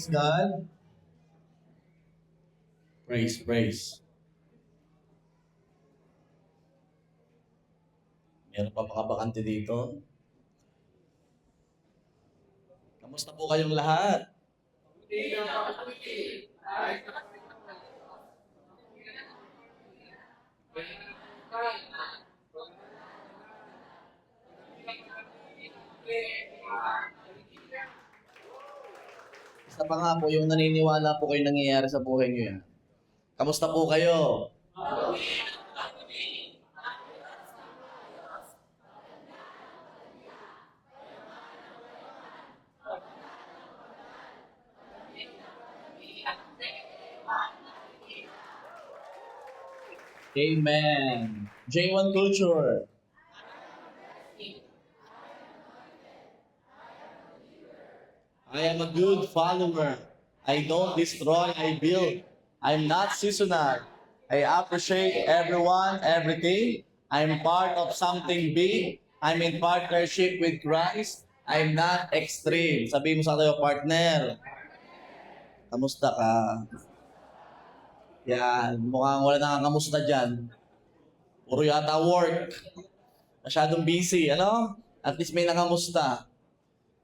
God. Praise. Meron pa makabakante dito. Kamusta po kayong lahat? Isa pa nga po yung naniniwala po kayo nangyayari sa buhay niyo yan. Kamusta po kayo? Amen. J1 Culture. I am a good follower. I don't destroy, I build. I'm not seasonal. I appreciate everyone, everything. I'm part of something big. I'm in partnership with Christ. I'm not extreme. Sabi mo sa tayo, partner. Kamusta ka? Yan, mukhang wala nakakamusta dyan. Puro yata work. Masyadong busy, ano? At least may nakamusta.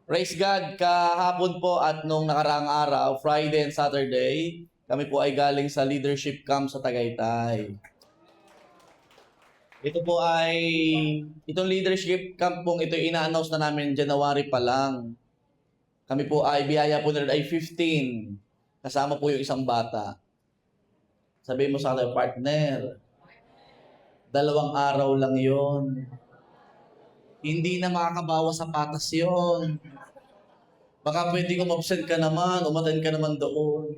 Praise God, kahapon po at nung nakaraang araw, Friday and Saturday, kami po ay galing sa leadership camp sa Tagaytay. Itong leadership camp pong ito ina-announce na namin January pa lang. Kami po ay, biyaya po nila ay 15. Kasama po yung isang bata. Sabi mo sa akin, partner, 2 araw lang yon. Hindi na makakabawas sa patas yon. Baka pwede kung absent ka naman, umattend ka naman doon.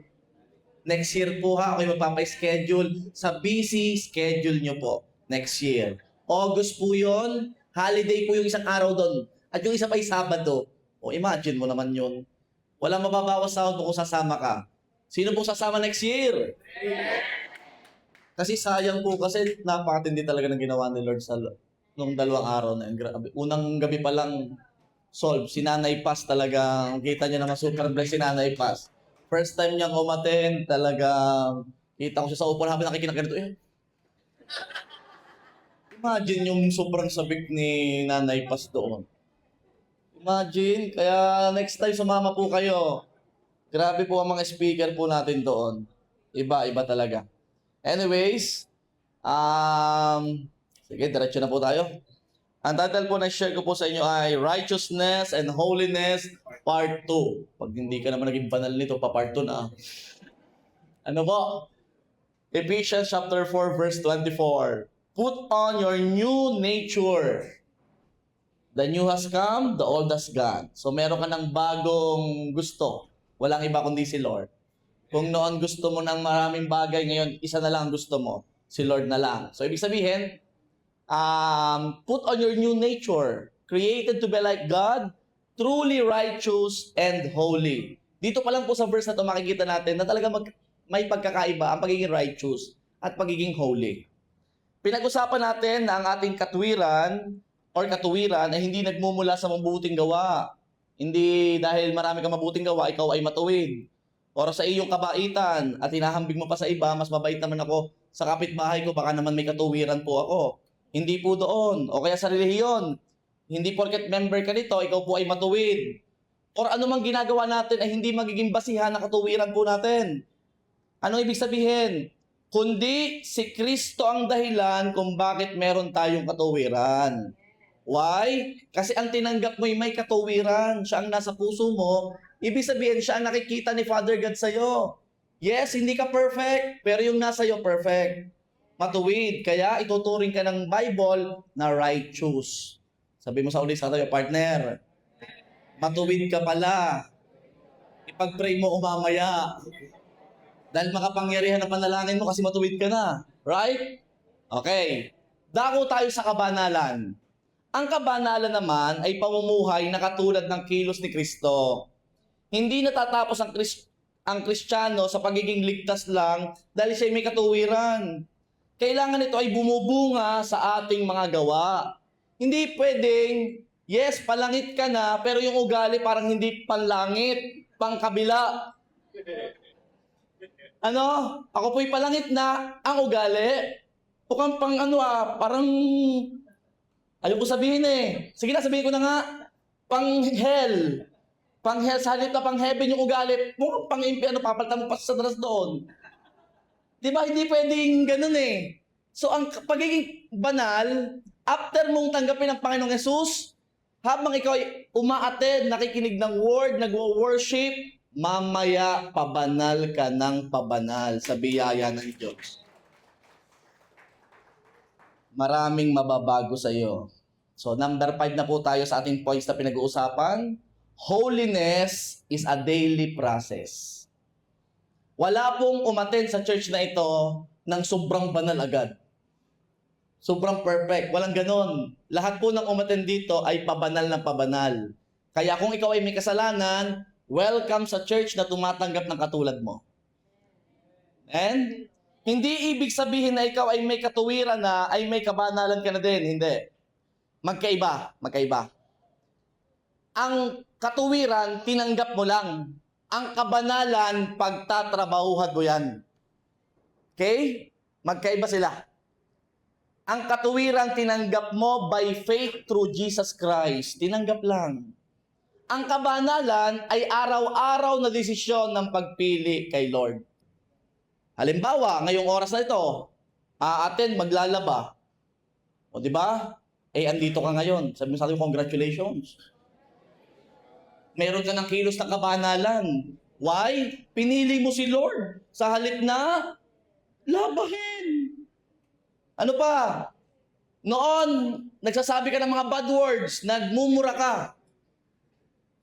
Next year po ha, ako'y magpapa-schedule sa busy schedule nyo po. Next year. August po yon, holiday po yung isang araw doon. At yung isa pa ay Sabado. O imagine mo naman yun. Walang mababawas sahod mo kung sasama ka. Sino po sasama next year? Kasi sayang po, kasi napakatindi talaga ng ginawa ni Lord sa nung 2 araw na yun. Grabe. Unang gabi pa lang solve. Si Nanay Paz talaga, kita niya naman super blessed si Nanay Paz. First time niyang umattend, talagang kita ko siya sa upuan habang nakikinakaganito. Imagine yung sobrang sabik ni Nanay Paz doon. Imagine, kaya next time sumama po kayo. Grabe po ang mga speaker po natin doon. Iba talaga. Anyways, sige, diretso na po tayo. Ang title po na share ko po sa inyo ay Righteousness and Holiness Part 2. Pag hindi ka naman naging banal nito, pa Part 2 na. Ano po? Ephesians chapter 4 verse 24. Put on your new nature. The new has come, the old has gone. So meron ka ng bagong gusto. Walang iba kundi si Lord. Kung noon gusto mo ng maraming bagay, ngayon isa na lang gusto mo. Si Lord na lang. So ibig sabihin, put on your new nature, created to be like God, truly righteous and holy. Dito pa lang po sa verse na ito makikita natin na talaga may pagkakaiba ang pagiging righteous at pagiging holy. Pinag-usapan natin na ang ating katuwiran ay hindi nagmumula sa mabuting gawa. Hindi dahil marami kang mabuting gawa, ikaw ay matuwid. Or sa iyong kabaitan at hinahambing mo pa sa iba, mas mabait naman ako sa kapitbahay ko, baka naman may katuwiran po ako. Hindi po doon. O kaya sa relihiyon, hindi porket member ka nito, ikaw po ay matuwid. Or anumang ginagawa natin ay hindi magiging basihan ng katuwiran po natin. Anong ibig sabihin? Kundi si Kristo ang dahilan kung bakit meron tayong katuwiran. Why? Kasi ang tinanggap mo ay may katuwiran. Siya ang nasa puso mo. Ibig sabihin, siya ang nakikita ni Father God sa'yo. Yes, hindi ka perfect, pero yung nasa iyo perfect. Matuwid. Kaya ituturing ka ng Bible na righteous. Sabi mo sa ulit sa tayo, partner, matuwid ka pala. Ipag-pray mo umamaya. Dahil makapangyarihan ang panalangin mo kasi matuwid ka na. Right? Okay. Dako tayo sa kabanalan. Ang kabanalan naman ay pamumuhay na katulad ng kilos ni Kristo. Hindi natatapos ang Kristiyano sa pagiging ligtas lang dahil siya may katuwiran. Kailangan ito ay bumubunga sa ating mga gawa. Hindi pwedeng, yes, palangit ka na, pero yung ugali parang hindi panlangit, pangkabila. Ano? Ako po'y palangit na ang ugali. Mukhang pang parang ayaw ko sabihin eh. Sige na, sabihin ko na nga. Pang hell. Pang hell, sa halip na pang heaven yung ugali. Mukhang pang impyerno, papalitan mo pa sa Satanas doon. Di ba? Hindi pwedeng ganun eh. So, ang pagiging banal, after mong tanggapin ang Panginoong Yesus, habang ikaw ay umaattend, nakikinig ng word, nagwo-worship, mamaya pabanal ka ng pabanal sa biyaya ng Diyos. Maraming mababago sa iyo. So, number 5 na po tayo sa ating points na pinag-uusapan. Holiness is a daily process. Wala pong umattend sa church na ito ng sobrang banal agad. Sobrang perfect. Walang ganon. Lahat po ng umattend dito ay pabanal ng pabanal. Kaya kung ikaw ay may kasalanan, welcome sa church na tumatanggap ng katulad mo. And hindi ibig sabihin na ikaw ay may katuwiran na ay may kabanalan ka na din. Hindi. Magkaiba. Magkaiba. Ang katuwiran, tinanggap mo lang. Ang kabanalan, pagtatrabahuhan mo yan. Okay? Magkaiba sila. Ang katuwiran, tinanggap mo by faith through Jesus Christ. Tinanggap lang. Ang kabanalan ay araw-araw na desisyon ng pagpili kay Lord. Halimbawa, ngayong oras na ito, attend, maglalaba. O di ba? Andito ka ngayon. Sabi mo sa akin, congratulations. Meron ka ng kilos ng kabanalan. Why? Pinili mo si Lord sa halip na labahin. Ano pa? Noon, nagsasabi ka ng mga bad words, nagmumura ka.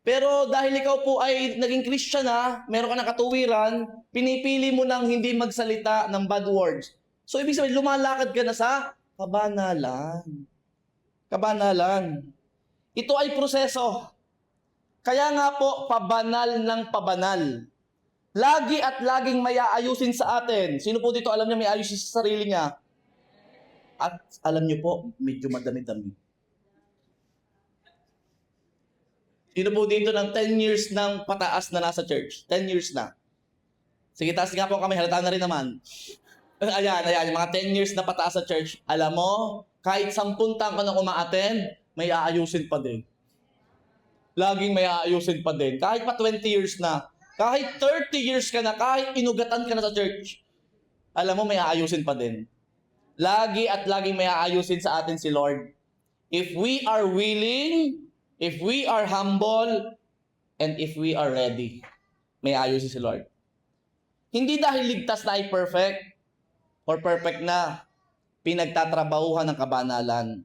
Pero dahil ikaw po ay naging Christian na, meron ka ng katuwiran, pinipili mo nang hindi magsalita ng bad words. So, ibig sabihin, lumalakad ka na sa kabanalan. Kabanalan. Ito ay proseso. Kaya nga po, pabanal ng pabanal. Lagi at laging may aayusin sa atin. Sino po dito alam niya may ayusin sa sarili niya? At alam niyo po, medyo madami-dami. Sino po dito ng 10 years ng pataas na nasa church? 10 years na. Sige, taas nga po kami, halata na rin naman. Ayan, mga 10 years na pataas sa church. Alam mo, kahit 10 taon ka nang umaattend, may aayusin pa din. Laging may aayusin pa din. Kahit pa 20 years na, kahit 30 years ka na, kahit inugatan ka na sa church, alam mo, may aayusin pa din. Lagi at laging may aayusin sa atin si Lord. If we are willing, if we are humble, and if we are ready, may aayusin si Lord. Hindi dahil ligtas na ay perfect, or perfect na, pinagtatrabahuhan ng kabanalan.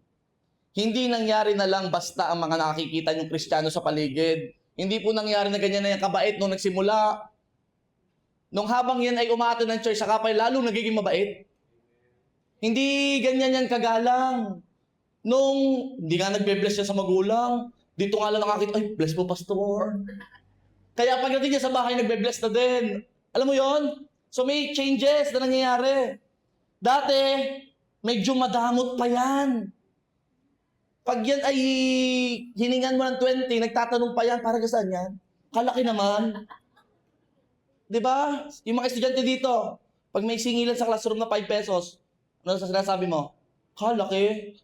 Hindi nangyari na lang basta ang mga nakikita niyong Kristiyano sa paligid. Hindi po nangyari na ganyan na yung kabait nung nagsimula. Nung habang yan ay umaattend ng church, saka pa lalong nagiging mabait. Hindi ganyan yan kagalang. Nung hindi nga nagbe-bless siya sa magulang, dito nga lang nakakita, ay, bless mo, pastor. Kaya pagdating niya sa bahay, nagbe-bless na din. Alam mo yon? So may changes na nangyayari. Dati, medyo madamot pa yan. Pag yan ay hiningan mo ng 20, nagtatanong pa yan, para saan yan? Kalaki naman. Diba? Yung mga estudyante dito, pag may singilan sa classroom na 5 pesos, ano sa sinasabi mo? Kalaki.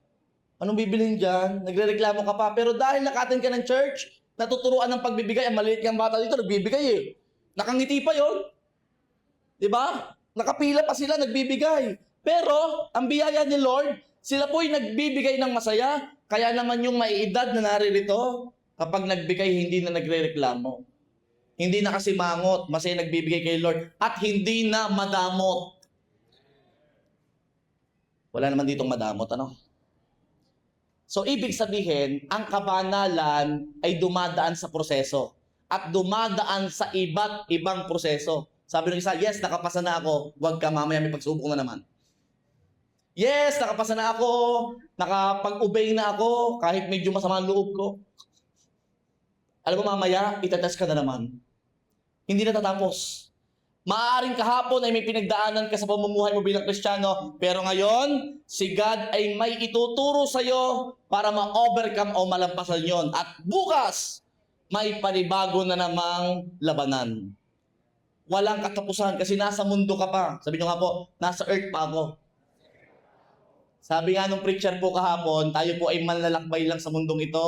Anong bibilhin dyan? Nagre-reklamo ka pa. Pero dahil naka-attend ka ng church, natuturuan ng pagbibigay, ang maliit kang bata dito, nagbibigay eh. Nakangiti pa yon. Diba? Nakapila pa sila, nagbibigay. Pero, ang biyaya ni Lord, sila po'y nagbibigay ng masaya. Kaya naman yung maiedad na naririto, kapag nagbigay, hindi na nagre-reklamo. Hindi na kasi mangot, masaya nagbibigay kay Lord. At hindi na madamot. Wala naman ditong madamot, ano? So, ibig sabihin, ang kabanalan ay dumadaan sa proseso. At dumadaan sa iba't ibang proseso. Sabi ng isa, yes, nakapasa na ako. Huwag ka mamaya, may pagsubok na naman. Yes, nakapasa na ako. Nakapag-obey na ako. Kahit medyo masama ang loob ko. Alam mo, mamaya, itatest ka na naman. Hindi natatapos. Maaaring kahapon ay may pinagdaanan ka sa pamumuhay mo bilang Kristiyano, pero ngayon, si God ay may ituturo sa iyo para ma-overcome o malampasan yon. At bukas, may panibago na namang labanan. Walang katapusan kasi nasa mundo ka pa. Sabi nyo nga po, nasa earth pa ako. Sabi nga nung preacher po kahapon, tayo po ay manlalakbay lang sa mundong ito.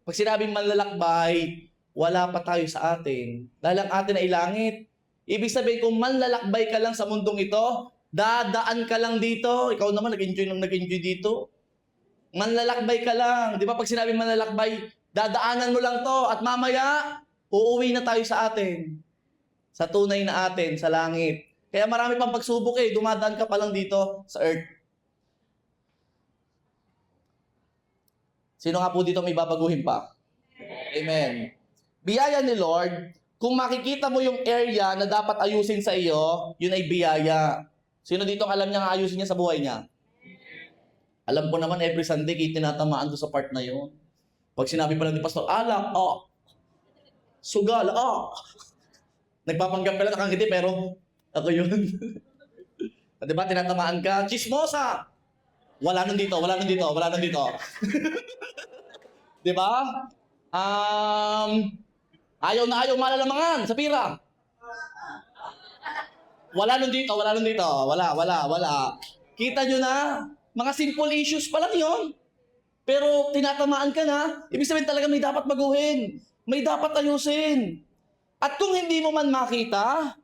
Pag sinabing manlalakbay, wala pa tayo sa atin. Dahil ang atin ay langit. Ibig sabihin, kung manlalakbay ka lang sa mundong ito, dadaan ka lang dito. Ikaw naman, nag-enjoy dito. Manlalakbay ka lang. Di ba pag sinabing manlalakbay, dadaanan mo lang to at mamaya, uuwi na tayo sa atin. Sa tunay na atin, sa langit. Kaya marami pang pagsubok dumadaan ka pa lang dito sa earth. Sino nga po dito may babaguhin pa? Amen. Biyaya ni Lord, kung makikita mo yung area na dapat ayusin sa iyo, yun ay biyaya. Sino dito alam niya nga ayusin niya sa buhay niya? Alam ko naman every Sunday, tinatamaan doon sa part na yun. Pag sinabi pa lang ni Pastor, alak, sugal, nagpapanggap pala, nakangiti, pero ako yun. Diba, tinatamaan ka, chismosa! Wala nun dito. Diba? Ayaw na ayaw malalamangan sa pira. Wala nun dito. Wala. Kita nyo na, mga simple issues pa lang yun. Pero tinatamaan ka na, ibig sabihin talaga may dapat baguhin. May dapat ayusin. At kung hindi mo man makita,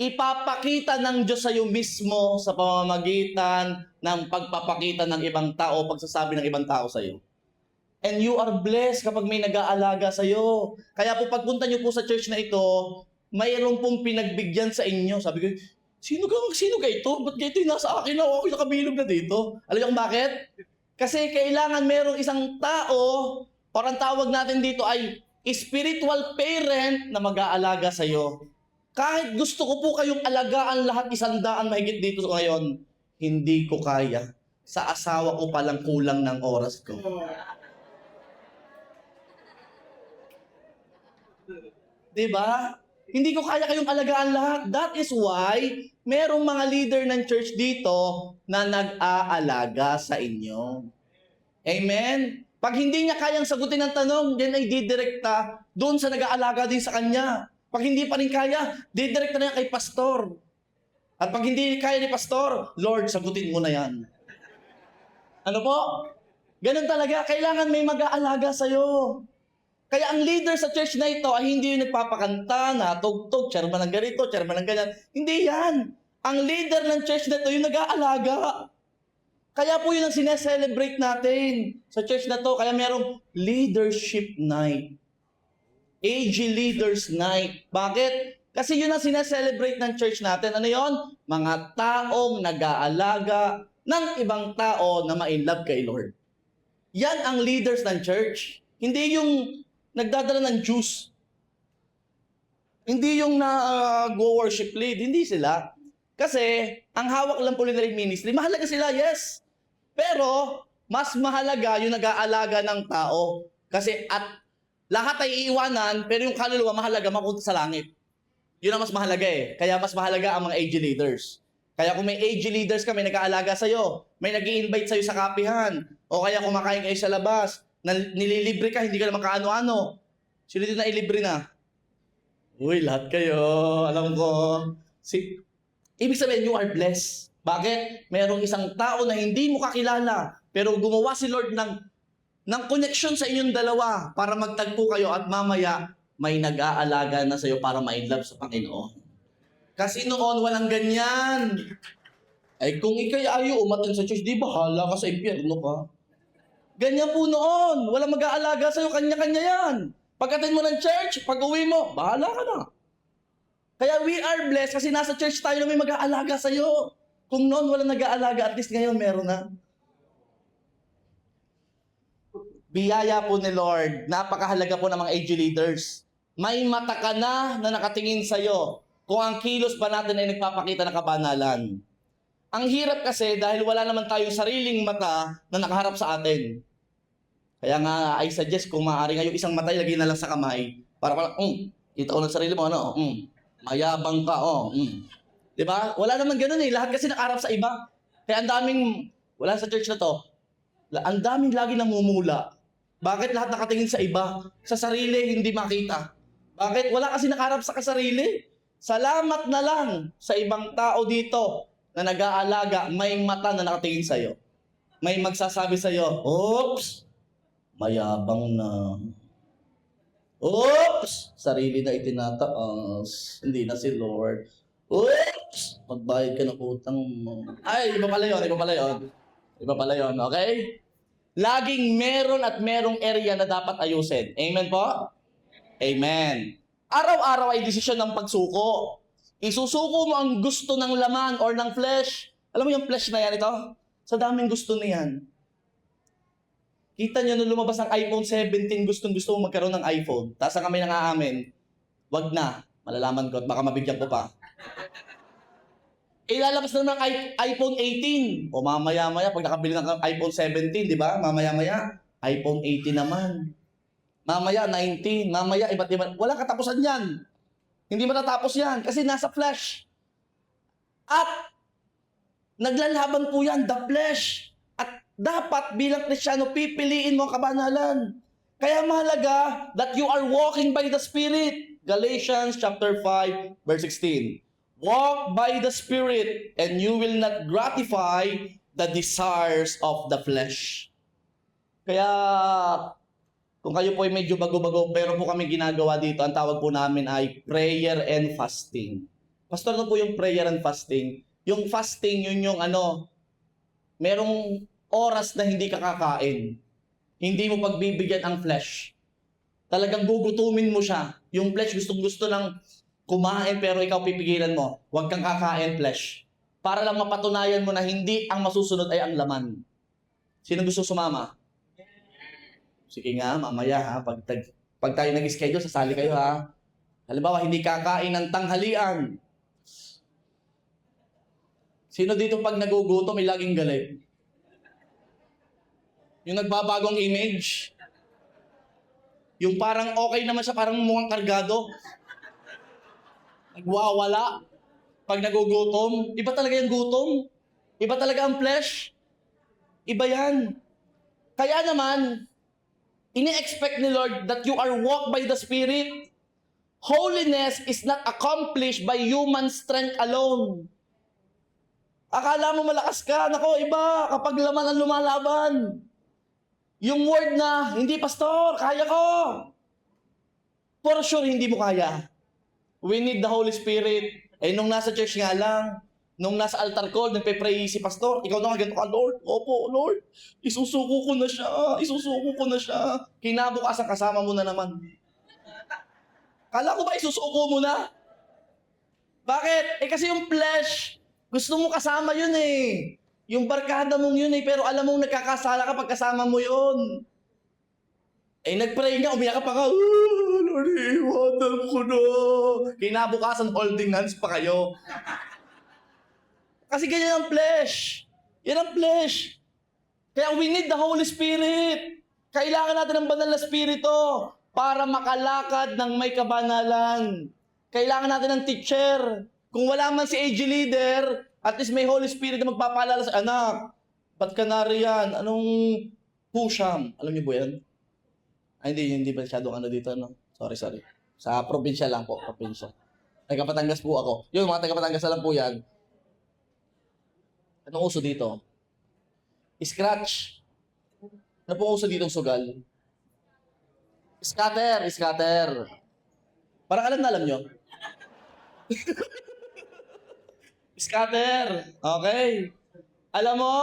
ipapakita ng Diyos sa iyo mismo sa pamamagitan ng pagpapakita ng ibang tao, pagsasabi ng ibang tao sa iyo. And you are blessed kapag may nag-aalaga sa iyo. Kaya po pagpunta niyo po sa church na ito, mayroon pong pinagbigyan sa inyo. Sabi ko, sino ka ito? Ba't ito yung nasa akin na? Ako yung nakabilog na dito. Alam niyo kung bakit? Kasi kailangan mayroong isang tao, parang tawag natin dito ay spiritual parent na mag-aalaga sa iyo. Kahit gusto ko po kayong alagaan lahat 100 mahigit dito ngayon, hindi ko kaya. Sa asawa ko palang kulang ng oras ko. Diba? Hindi ko kaya kayong alagaan lahat. That is why, merong mga leader ng church dito na nag-aalaga sa inyo. Amen? Pag hindi niya kayang sagutin ang tanong, yan ay didirekta doon sa nag-aalaga din sa kanya. Pag hindi pa rin kaya, didirekta na yan kay pastor. At pag hindi kaya ni pastor, Lord, sagutin mo na yan. Ano po? Ganun talaga. Kailangan may mag-aalaga sa'yo. Kaya ang leader sa church na ito ay hindi yung nagpapakanta, natugtog, chairman ng ganito, chairman ng ganyan. Hindi yan. Ang leader ng church na ito yung nag-aalaga. Kaya po yun ang sineselebrate natin sa church na to. Kaya merong leadership night. AG Leaders Night. Bakit? Kasi yun ang sineselebrate ng church natin. Ano yon? Mga taong nag-aalaga ng ibang tao na ma-inlove kay Lord. Yan ang leaders ng church. Hindi yung nagdadala ng juice. Hindi yung go-worship lead. Hindi sila. Kasi ang hawak lang po nila ministry, mahalaga sila, yes. Pero mas mahalaga yung nag-aalaga ng tao. Kasi at lahat ay iiwanan, pero yung kaluluwa mahalaga mapunta sa langit. Yun ang mas mahalaga Kaya mas mahalaga ang mga AG leaders. Kaya kung may AG leaders ka, may nag-aalaga sa'yo, may nag-i-invite sa'yo sa kapihan, o kaya kumakain kayo sa labas, nililibre ka, hindi ka naman kaano-ano. Sino din na ilibre na? Uy, lahat kayo. Alam ko. Ibig sabihin, you are blessed. Bakit? Mayroong isang tao na hindi mo kakilala, pero gumawa si Lord ng connection sa inyong dalawa para magtagpo kayo at mamaya may nag-aalaga na sa iyo para ma-inlove sa Panginoon. Kasi noon, walang ganyan. Ay, kung ikay ayaw umatin sa church, di bahala ka sa impyerno ka. Ganyan po noon. Walang mag-aalaga sa iyo, kanya-kanya yan. Pagkatin mo ng church, pag-uwi mo, bahala ka na. Kaya we are blessed kasi nasa church tayo na may mag-aalaga sa iyo. Kung noon walang nag-aalaga, at least ngayon meron na. Biyaya po ni Lord. Napakahalaga po ng mga AG leaders. May mata ka na nakatingin sa iyo kung ang kilos ba natin ay nagpapakita ng kabanalan. Ang hirap kasi dahil wala naman tayong sariling mata na nakaharap sa atin. Kaya nga, I suggest kung maaari ngayon isang mata ilagay na lang sa kamay para kita ko ng sarili mo, mayabang ka, Diba? Wala naman ganun Lahat kasi nakaharap sa iba. Kaya ang daming, wala sa church na to, ang daming lagi namumula. Bakit lahat nakatingin sa iba? Sa sarili, hindi makita. Bakit? Wala kasi nakaharap sa kasarili. Salamat na lang sa ibang tao dito na nag-aalaga, may mata na nakatingin sa'yo. May magsasabi sa'yo, oops, mayabang na. Oops, sarili na itinataas. Hindi na si Lord. Oops, magbayad ka ng utang mo. Ay, iba pala yun, iba pala yun. Iba pala yun, okay? Laging meron at merong area na dapat ayusin. Amen po? Amen. Araw-araw ay desisyon ng pagsuko. Isusuko mo ang gusto ng laman or ng flesh. Alam mo yung flesh na yan ito? Sa daming gusto na yan. Kita nyo nung lumabas ang iPhone 17, gustong-gusto mo magkaroon ng iPhone. Tapos ang kami nang-aamin, wag na. Malalaman ko at baka mabigyan ko pa. Ilalabas na ng iPhone 18. O mamaya-maya, pag nakabili ng iPhone 17, di ba? Mamaya-maya, iPhone 18 naman. Mamaya, 19. Mamaya, iba't iba. Walang katapusan yan. Hindi matatapos yan kasi nasa flesh. At naglalaban po yan, the flesh. At dapat bilang Kristiyano, pipiliin mo ang kabanalan. Kaya mahalaga that you are walking by the Spirit. Galatians chapter 5, verse 16. Walk by the Spirit and you will not gratify the desires of the flesh. Kaya kung kayo po ay medyo bago-bago, pero po kami ginagawa dito, ang tawag po namin ay prayer and fasting. Pastor, ano po yung prayer and fasting? Yung fasting, yun yung merong oras na hindi ka kakain. Hindi mo pagbibigyan ang flesh. Talagang gugutumin mo siya. Yung flesh gustong-gusto lang kumain, pero ikaw pipigilan mo. Huwag kang kakain, flesh. Para lang mapatunayan mo na hindi ang masusunod ay ang laman. Sino gusto sumama? Sige nga, mamaya ha. Pag tayo nag-schedule, sasali kayo ha. Halimbawa, hindi kakain ng tanghalian. Sino dito pag nagugutom, may laging galit? Yung nagbabagong image? Yung parang okay naman siya, parang mukhang kargado? Nagwawala? Pag nagugutom? Iba talaga yung gutom? Iba talaga ang flesh? Iba yan. Kaya naman, ini-expect ni Lord that you are walked by the Spirit. Holiness is not accomplished by human strength alone. Akala mo malakas ka, nako iba, kapag laman ang lumalaban. Yung word na, hindi pastor, kaya ko. For sure, hindi mo kaya. We need the Holy Spirit. Nung nasa church nga lang, nung nasa altar call, nagpe-pray si pastor, ikaw na ganito ka, Lord. Opo, Lord. Isusuko ko na siya. Isusuko ko na siya. Kinabukasan, kasama mo na naman. Kala ko ba isusuko mo na? Bakit? Kasi yung flesh, gusto mo kasama yun eh. Yung barkada mong yun eh, pero alam mong nagkakasala ka pag kasama mo yun. Nag-pray nga, umiyak ka pa ka, Lord, iwanan ko na. Kinabukasan, holding hands pa kayo. Kasi ganyan ang flesh. Yan ang flesh. Kaya we need the Holy Spirit. Kailangan natin ng banal na Espiritu para makalakad ng may kabanalan. Kailangan natin ng teacher. Kung wala man si AG leader, at least may Holy Spirit na magpapaalala sa anak. Ba't ka nariyan? Anong pusham? Alam niyo po yan? Ay, hindi ba masyadong dito, no? Sorry. Sa probinsya lang po, probinsya. Taga-Batangas po ako. Yung mga taga-Batangas lang po yan. Anong uso dito? Scratch. Ano po uso ditong sugal? Scatter. Parang alam nyo? Scatter. Okay. Alam mo,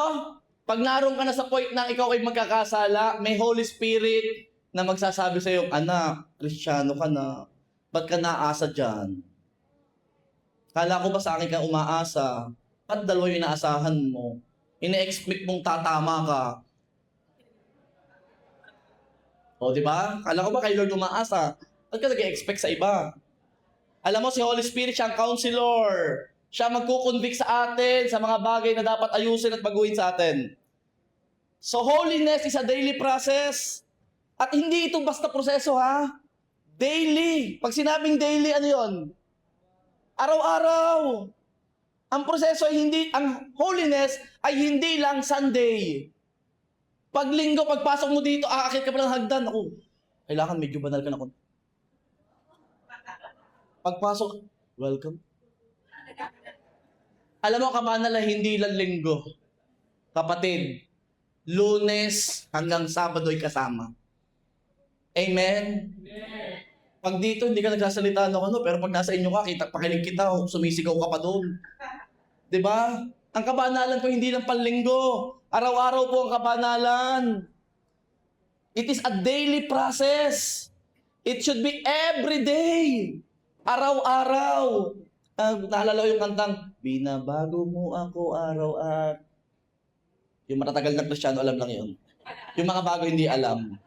pag naroon ka na sa point na ikaw ay magkakasala, may Holy Spirit na magsasabi sa iyo, anak, Kristiyano ka na. Ba't ka naasa dyan? Kala ko ba sa akin ka umaasa? Ba't dalawa yung inaasahan mo? Ine-expect mong tatama ka. O, di ba? Kala ko ba kay Lord umaasa? Ba't ka nag-expect sa iba? Alam mo, si Holy Spirit siya ang counselor. Siya magkukonvict sa atin sa mga bagay na dapat ayusin at baguhin sa atin. So, holiness is a daily process. At hindi ito basta proseso, ha? Daily. Pag sinabing daily, ano yon? Araw-araw. Ang proseso ay ang holiness ay hindi lang Sunday. Pag linggo, pagpasok mo dito, aakit ka pa ng hagdan. Ako, kailangan medyo banal ka na. Pagpasok, Welcome. Alam mo, kabanal, hindi lang linggo. Kapatid, Lunes hanggang Sabado'y kasama. Amen? Pag dito, hindi ka nagsasalita ng ano, pero pag nasa inyo ka, pakinig kita, sumisigaw ka pa doon. Diba? Ang kabanalan po hindi lang panlinggo. Araw-araw po ang kabanalan. It is a daily process. It should be every day. Araw-araw. Naalala ko yung kantang, binabago mo ako araw at... Yung matatagal na Kristiyano, alam lang yun. Yung mga bago hindi alam.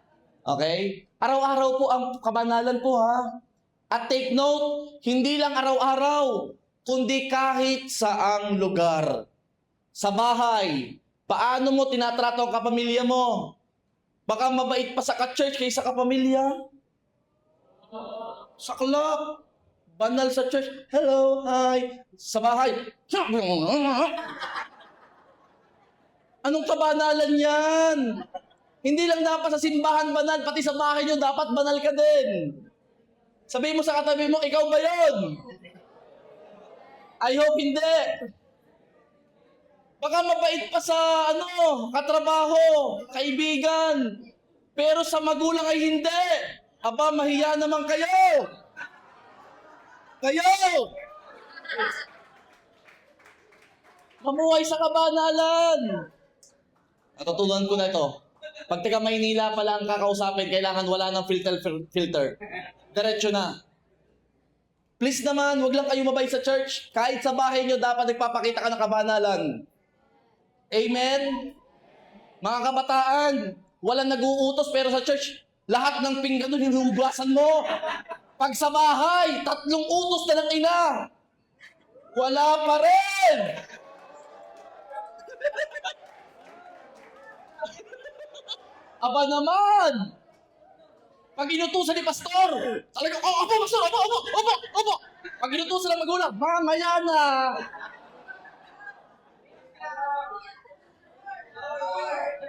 Okay? Araw-araw po ang kabanalan po, ha? At take note, hindi lang araw-araw, kundi kahit saang lugar. Sa bahay, paano mo tinatrato ang kapamilya mo? Baka mabait pa sa ka-church kaysa kapamilya. Saklap. Banal sa church. Hello, hi. Sa bahay. Anong kabanalan yan? Hindi lang dapat sa simbahan banal, pati sa bahay nyo dapat banal ka din. Sabihin mo sa katabi mo, ikaw ba yun? I hope hindi. Baka mabait pa sa katrabaho, kaibigan. Pero sa magulang ay hindi. Aba, mahiya naman kayo. Kayo! Mamuhay sa kabanalan. Natutunan ko na ito. Pag taga Maynila pa lang kakausapin, kailangan wala ng filter. Diretso na. Please naman, wag lang kayo mabait sa church. Kahit sa bahay nyo, dapat nagpapakita ka ng kabanalan. Amen? Mga kabataan, walang nag-uutos pero sa church, lahat ng pinggan doon hinuhugasan mo. Pag sa bahay, 3 utos na ng ina. Wala pa rin! Aba naman! Pag inutusan ni pastor, talaga, opo, pastor, opo. Pag inutusan ng magulang, mamaya na.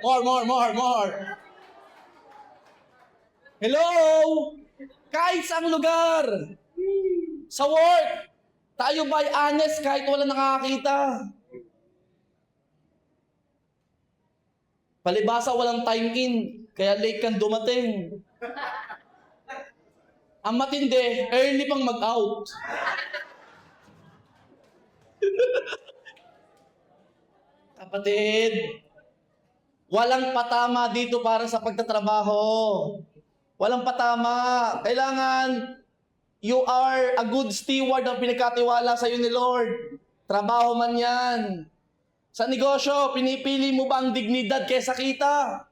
More. Hello! Kahit saang lugar, sa work, tayo ba'y honest kahit wala nakakakita? Palibasa walang time in, kaya late kang dumating. Ang matindi, early pang mag-out. Kapatid, walang patama dito para sa pagtatrabaho. Walang patama. Kailangan you are a good steward ng pinagkatiwala sa iyo ni Lord. Trabaho man yan. Sa negosyo, pinipili mo ba ang dignidad kaysa kita?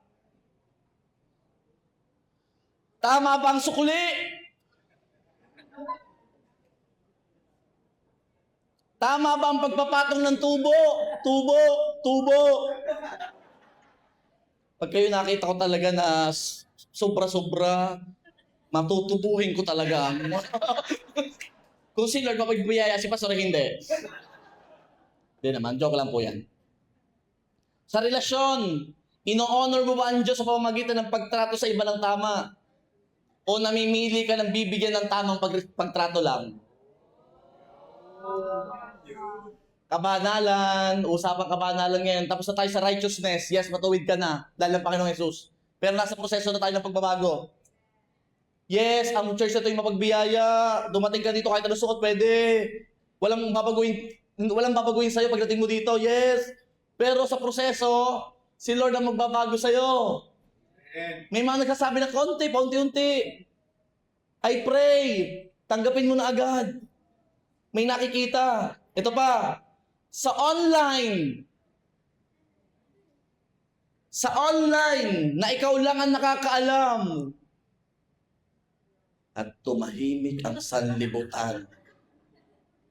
Tama ba ang sukli? Tama ba ang pagpapatong ng tubo? Tubo. Pag kayo nakita ko talaga na sobra-sobra, matutubuhin ko talaga. Kung si Lord mapagbiyaya, si Pastor hindi. Hindi naman, joke lang po yan. Sa relasyon, ino-honor mo ba ang Diyos sa pamamagitan ng pagtrato sa iba ng tama? O namimili ka ng bibigyan ng tamang pagtrato lang? Kabanalan, usapang kabanalan ngayon. Tapos na tayo sa righteousness. Yes, matuwid ka na dahil ng Panginoong Jesus. Pero nasa proseso na tayo ng pagbabago. Yes, ang church na ito yung mapagbiyaya. Dumating ka dito kahit ano suot, pwede. Walang babaguhin sa'yo pagdating mo dito. Yes. Pero sa proseso, si Lord ang magbabago sa'yo. May mga nagsasabi na konti, paunti-unti. I pray. Tanggapin mo na agad. May nakikita. Ito pa. Sa online, na ikaw lang ang nakakaalam at tumahimik ang sanlibutan.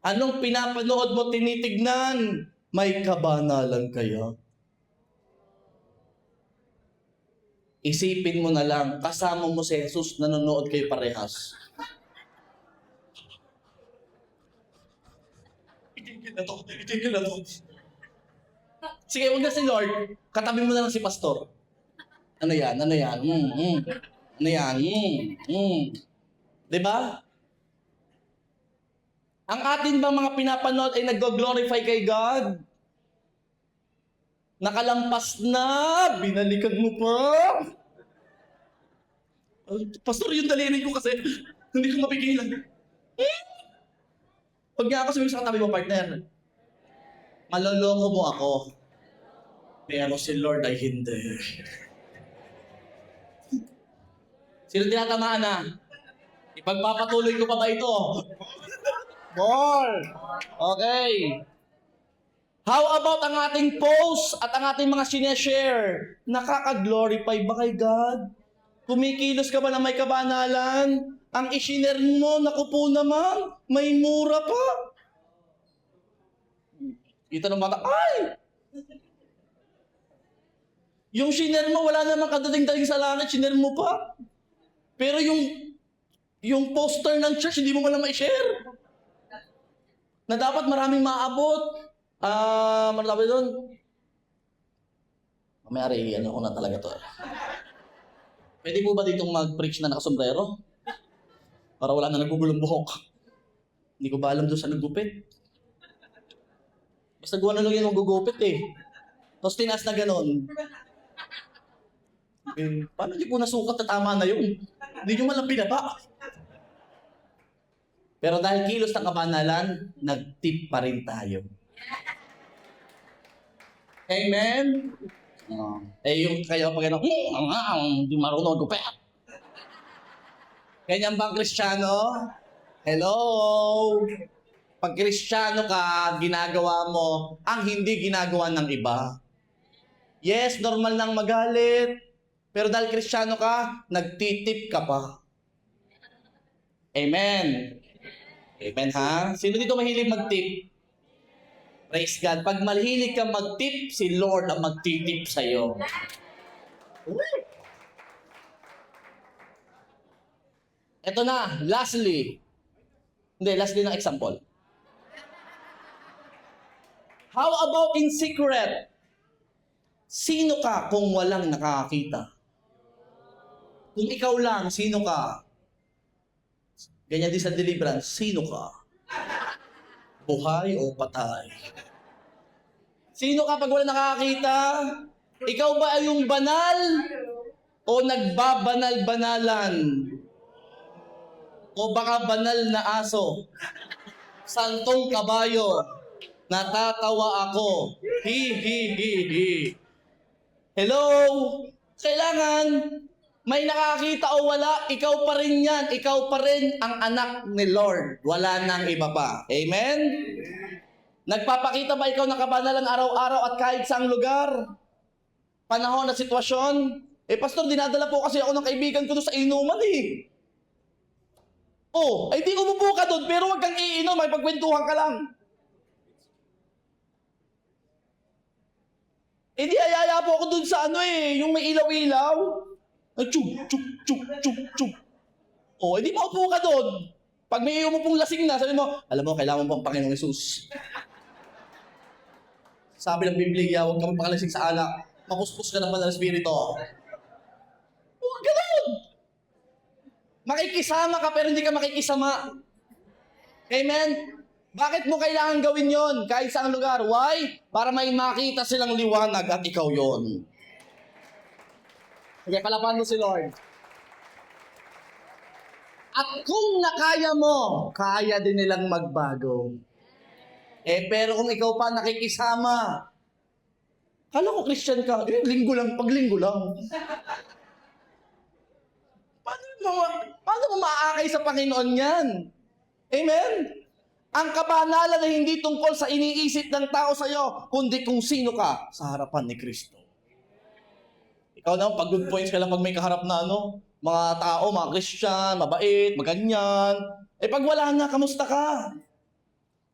Anong pinapanood mo, tinitignan? May kabanalan kaya? Isipin mo na lang, kasama mo si Jesus, nanonood kayo parehas. Itigil na to. Sige, huwag na si Lord. Katabi mo na lang si Pastor. Ano yan? Ano yan? Ano yan? Diba? Ang atin ba mga pinapanood ay nag-glorify kay God? Nakalampas na, binalikan mo pa. Pastor, yung daliri ko kasi, hindi ko mapigilan. Pag nga ako sabihin sa katabi mo, partner, maloloko mo ako. Pero si Lord ay hindi. Sino tinatamaan na? Ipagpapatuloy ko pa ba ito? More! Okay. How about ang ating post at ang ating mga sineshare? Nakaka-glorify ba kay God? Kumikilos ka ba na may kabanalan? Ang isinare mo, naku po naman, may mura pa. Kita ng mata, ay! Yung sinare mo, wala namang kadating-dating sa langit, sinare mo pa. Pero yung poster ng church, hindi mo man lang ma-share. Na dapat maraming maabot. Ano tawag doon? Mamaya ano ko na talaga to. Pwede po ba ditong mag-preach na nakasombrero? Para wala na nagugulong buhok. Hindi ko ba alam doon sa naggupit? Basta gawa na lang yung magugupit eh. Tapos tinaas na ganon. Eh, paano di po nasukat na tama na yun? Hindi nyo malang binaba. Pero dahil kilos ng kabanalan, nag-tip pa rin tayo. Amen? Yung kayo pag ano, hindi marunong magupit. Ganyan ba ang Kristiyano? Hello? Pag Kristiyano ka, ginagawa mo ang hindi ginagawa ng iba. Yes, normal nang magalit. Pero dahil Kristiyano ka, nagtitip ka pa. Amen. Amen ha? Sino dito mahilig mag-tip? Praise God. Pag mahilig ka mag-tip, si Lord ang mag-tip sa'yo. Ito na, lastly ng example. How about in secret? Sino ka kung walang nakakakita? Kung ikaw lang, sino ka? Ganyan din sa deliverance, sino ka? Buhay o patay? Sino ka pag wala nakakakita? Ikaw ba ay yung banal? O nagbabanal-banalan? O baka banal na aso? Santong kabayo? Natatawa ako. Hi. Hello? Kailangan may nakakita o wala, ikaw pa rin yan. Ikaw pa rin ang anak ni Lord. Wala nang iba pa. Amen? Nagpapakita ba ikaw ng kabanalan araw-araw at kahit saang lugar? Panahon at sitwasyon? Pastor, dinadala po kasi ako ng kaibigan ko doon sa inuman eh. Ay di umupo ka doon, pero wag kang iinom, may pagkwentuhan ka lang. Di ayaya po ako doon sa yung may ilaw-ilaw. Chug. Di maupo ka doon. Pag may umupong lasing na, sabi mo, alam mo, kailangan mo pang Panginoong Hesus. Sabi ng Biblia, huwag kang pakalasing sa alak. Makuspos ka ng Banal na Espiritu. Ganun! Makikisama ka pero hindi ka makikisama. Amen? Bakit mo kailangan gawin yon kahit saang lugar? Why? Para may makita silang liwanag at ikaw yon. Sige, palapan mo si Lord. At kung nakaya mo, kaya din nilang magbago. Pero kung ikaw pa nakikisama, kala ko Christian ka, linggo lang, paglinggo lang. Paano mo maaakay sa Panginoon yan? Amen? Ang kabanalan ay hindi tungkol sa iniisip ng tao sa iyo, kundi kung sino ka sa harapan ni Kristo. Ikaw naman, pag good points ka lang pag may kaharap na mga tao, mga Christian, mabait, maganyan. Pag wala na, kamusta ka?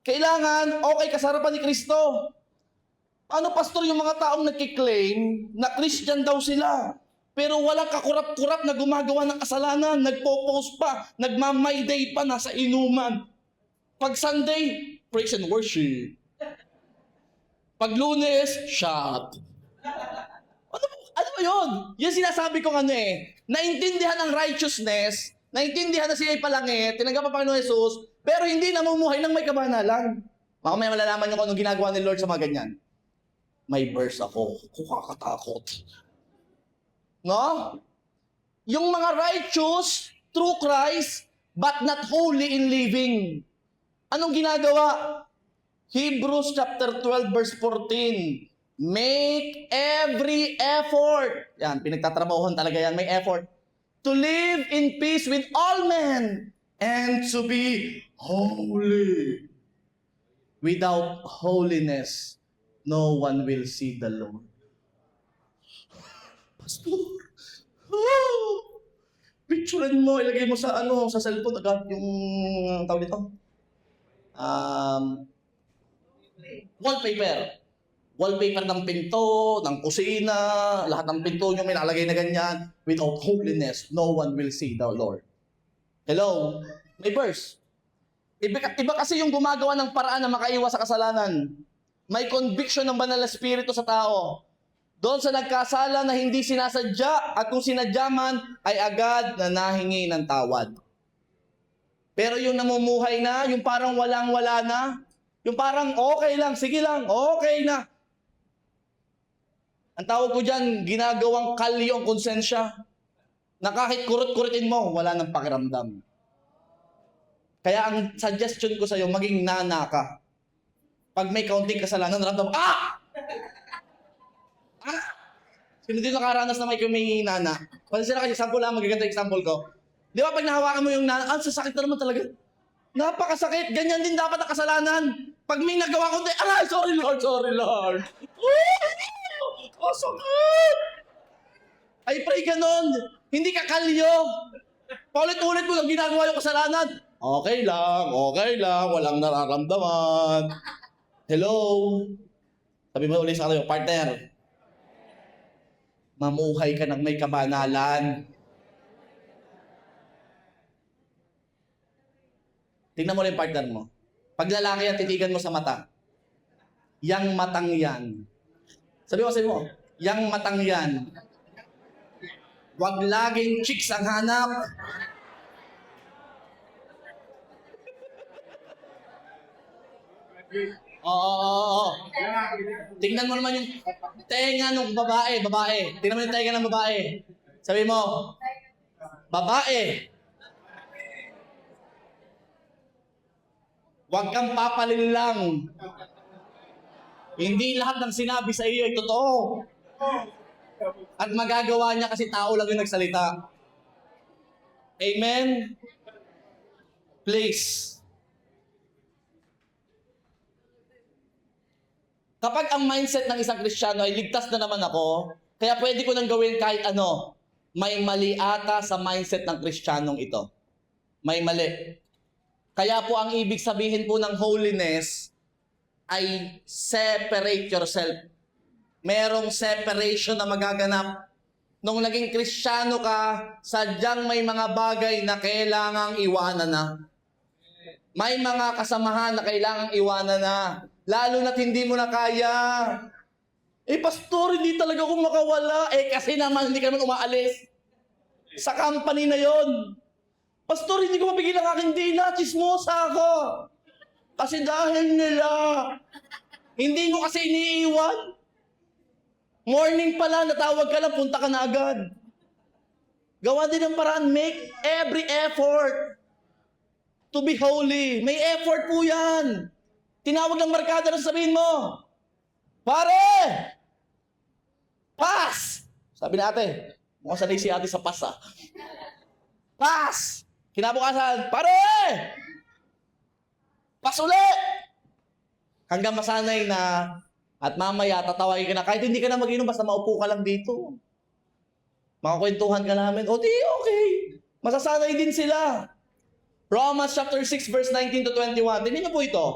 Kailangan, okay ka sa harapan ni Kristo. Ano, pastor, yung mga taong nagkiklaim na Christian daw sila, pero walang kakurap-kurap na gumagawa ng kasalanan, nagpo-post pa, nagma-my-day pa, nasa inuman. Pag Sunday, praise and worship. Pag Lunes, shout. Ano ba yun? Yung sinasabi ko naintindihan ang righteousness, naintindihan na siya ipalangit, tinanggap ang Panginoon Jesus, Pero hindi namumuhay ng may kabanalan. Mamaya malalaman nyo kung anong ginagawa ni Lord sa mga ganyan. May verse ako. Kukakatakot. No? Yung mga righteous through Christ, but not holy in living. Anong ginagawa? Hebrews chapter 12 verse 14. Make every effort. Yan, pinagtatrabahuhan talaga yan. May effort. To live in peace with all men and to be holy. Without holiness, no one will see the Lord. Pastor, picturean mo, ilagay mo sa sa cellphone agad yung tawag dito. Wallpaper. Wallpaper ng pinto, ng kusina, lahat ng pinto nyo may nakalagay na ganyan. Without holiness, no one will see the Lord. Hello? May verse. Iba kasi yung gumagawa ng paraan na makaiwas sa kasalanan. May conviction ng banal na espiritu sa tao. Doon sa nagkasala na hindi sinasadya at kung sinadya man ay agad na nahingi ng tawad. Pero yung namumuhay na, yung parang walang-wala na, yung parang okay lang, sige lang, okay na. Ang tawag ko dyan, ginagawang kalyo ang konsensya na kahit kurut-kurutin mo, wala nang pakiramdam. Kaya ang suggestion ko sa'yo, maging nana ka. Pag may kaunting kasalanan, naramdam, Sino dito nakaranas na may nana? Kasi sila kasi example lang, magaganda example ko. Di ba pag nahawakan mo yung nana, sasakit na naman talaga. Napakasakit. Ganyan din dapat ang kasalanan. Pag may nagawa ko, sorry Lord. Sakit! I pray ganon. Hindi ka kalyo. Paulit-ulit mo lang ginagawa yung kasalanan. Okay lang, walang nararamdaman. Hello? Sabi mo ulit sa kayo, partner. Mamuhay ka ng may kabanalan. Tingnan mo lang yung partner mo. Pag lalaki yan, titigan mo sa mata. Yang matang yan. Sabi mo, yang matang yan. Huwag laging chicks ang hanap. Oo. Tingnan mo naman yung tenga ng babae. Tingnan mo yung tenga ng babae. Sabi mo, babae. Huwag kang papalil lang. Hindi lahat ng sinabi sa iyo ay totoo. At magagawa niya kasi tao lang yung nagsalita. Amen? Please. Kapag ang mindset ng isang Kristiyano ay ligtas na naman ako, kaya pwede ko nang gawin kahit ano, may mali ata sa mindset ng Kristiyanong ito. May mali. Kaya po ang ibig sabihin po ng holiness ay separate yourself. Merong separation na magaganap. Nung naging Kristiyano ka, sadyang may mga bagay na kailangang iwanan na. May mga kasamahan na kailangang iwanan na. Lalo na't hindi mo na kaya. Pastor, hindi talaga ako makawala. Kasi naman hindi ka naman umaalis. Sa company na yon. Pastor, hindi ko mapigil ang aking dila. Chismosa ako. Kasi dahil nila. Hindi mo kasi iniiwan. Morning pala, natawag ka lang, punta ka na agad. Gawa din ng paraan, make every effort to be holy. May effort po yan. Tinawag ng markada na sabihin mo, pare! Pass! Sabi na ate, mukhang sanay si ate sa pass Pass! Kinabukasan, pare! Pass ulit! Hanggang masanay na at mamaya tatawagin ka na kahit hindi ka na mag-inom basta maupo ka lang dito. Makakwentuhan ka namin, okay. Masasanay din sila. Romans chapter 6 verse 19 to 21. Tingnan niyo po ito.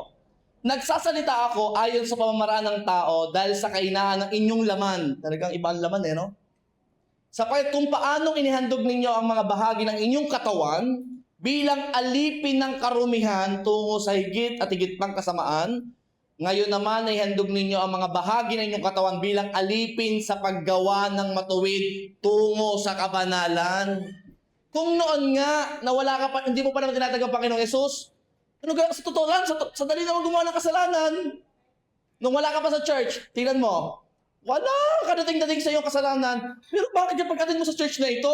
Nagsasalita ako ayon sa pamamaraan ng tao dahil sa kahinaan ng inyong laman. Talagang ibang laman no? Sapagkat kung paanong inihandog ninyo ang mga bahagi ng inyong katawan bilang alipin ng karumihan tungo sa higit at higit pang kasamaan, ngayon naman ay handog ninyo ang mga bahagi ng inyong katawan bilang alipin sa paggawa ng matuwid tungo sa kabanalan. Kung noon nga na wala ka pa, hindi mo pa naman tinatagap ang Panginoong Yesus, Ano ga, sa totoo lang, sa dali naman gumawa ng kasalanan. Nung wala ka pa sa church, tingnan mo, wala kadating-dating sa iyong kasalanan. Pero bakit yung pagdating mo sa church na ito,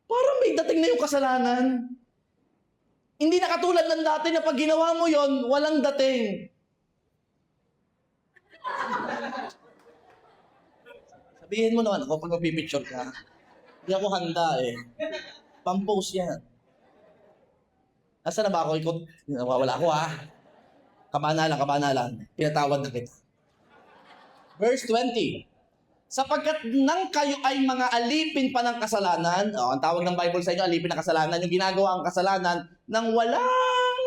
parang may dating na yung kasalanan. Hindi na katulad ng dati na pag ginawa mo yon, walang dating. Sabihin mo naman ako pag magpipicture ka. Hindi ako handa eh. Pampost yan. Nasaan na ba ako? Ikot. Nawawala ako ha. Kabanalan. Pinatawad na kita. Verse 20. Sapagkat nang kayo ay mga alipin pa ng kasalanan, ang tawag ng Bible sa inyo, alipin ng kasalanan, yung ginagawa ang kasalanan nang walang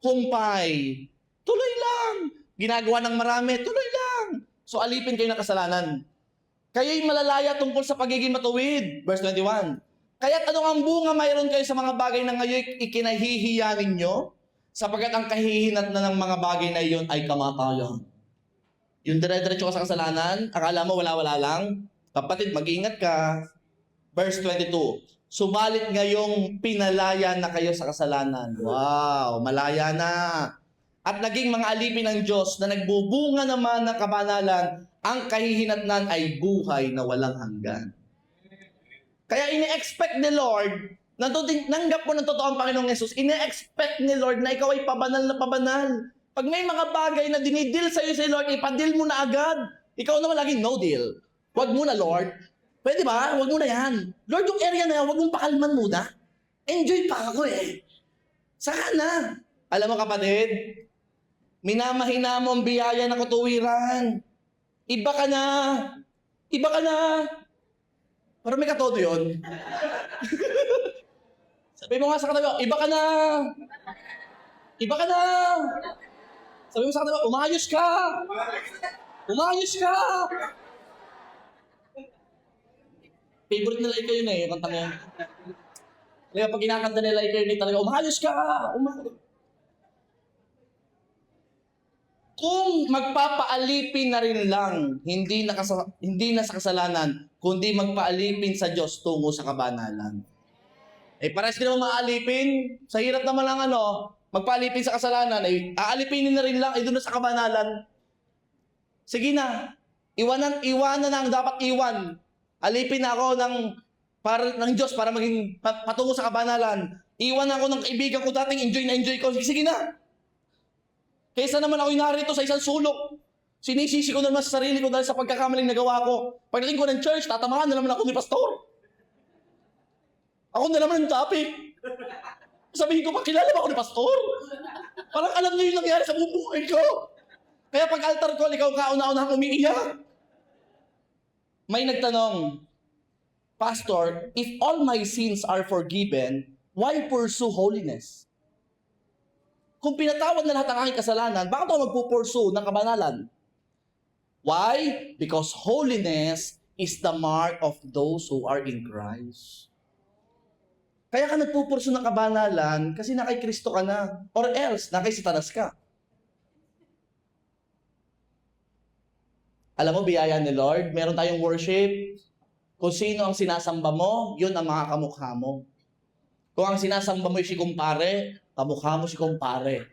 humpay. Tuloy lang. Ginagawa ng marami, tuloy lang. So alipin kayo ng kasalanan. Kayo'y malalaya tungkol sa pagiging matuwid. Verse 21. Kaya't anong ang bunga mayroon kayo sa mga bagay na ngayon ikinahihiya ninyo? Sapagkat ang kahihinat na ng mga bagay na iyon ay kamatayan. Yung dire-diretso ka sa kasalanan, akala mo wala-wala lang. Kapatid, mag-ingat ka. Verse 22. Subalit ngayong pinalaya na kayo sa kasalanan. Wow, malaya na. At naging mga alipin ng Diyos na nagbubunga naman ng kabanalan, ang kahihinatnan ay buhay na walang hanggan. Kaya ini-expect ni Lord, nanggap mo ng totoo ang Panginoong Yesus, ini-expect ni Lord na ikaw ay pabanal na pabanal. Pag may mga bagay na dinidil sa'yo si Lord, ipadil mo na agad. Ikaw naman lagi, no deal. Huwag mo na, Lord. Pwede ba? Huwag mo na yan. Lord, yung area na yan, huwag mong pakalman muna. Enjoy pa ako eh. Saka na. Alam mo kapatid, minamahina mo ang biyaya ng katuwiran. Iba ka na. Iba ka na. Parang may katodo yun. Sabi mo nga sa katabi, iba ka na. Iba ka na. Sabi mo sa katabi, umayos ka. Umayos ka. Favorite nila ikaw yun eh, kantang yun. Kaya pag kinakanta nila ikaw yun, talaga, umayos ka. Kung magpapaalipin na rin lang, hindi na sa kasalanan, kundi magpaalipin sa Diyos tungo sa kabanalan. Eh, parehas din naman maalipin. Sa hirap naman lang magpaalipin sa kasalanan, aalipinin na rin lang, doon na sa kabanalan. Sige na, iwanan na ang dapat iwan. Alipin na ako ng Diyos para maging patungo sa kabanalan. Iwan ako ng kaibigan ko dating enjoy ko. Sige na. Kaysa naman ako'y narito sa isang sulok. Sinisisi ko naman sa sarili ko dahil sa pagkakamaling nagawa ko. Pagdating ko ng church, tatamahan na naman ako ni pastor. Ako na naman ang topic. Sabihin ko, pakilala ba ako ni pastor? Parang alam niyo yung nangyari sa bubuhay ko. Kaya pag altar call, ikaw kauna-unahang umiiyak. May nagtanong, Pastor, if all my sins are forgiven, why pursue holiness? Kung pinatawad na lahat ng aking kasalanan, bakit ako magpupursue ng kabanalan? Why? Because holiness is the mark of those who are in Christ. Kaya ka nagpupursue ng kabanalan kasi na kay Kristo ka na. Or else, na kay Satanas ka. Alam mo, biyaya ni Lord, meron tayong worship. Kung sino ang sinasamba mo, yun ang mga kamukha mo. Kung ang sinasamba mo si kumpare, kamukha mo si kumpare.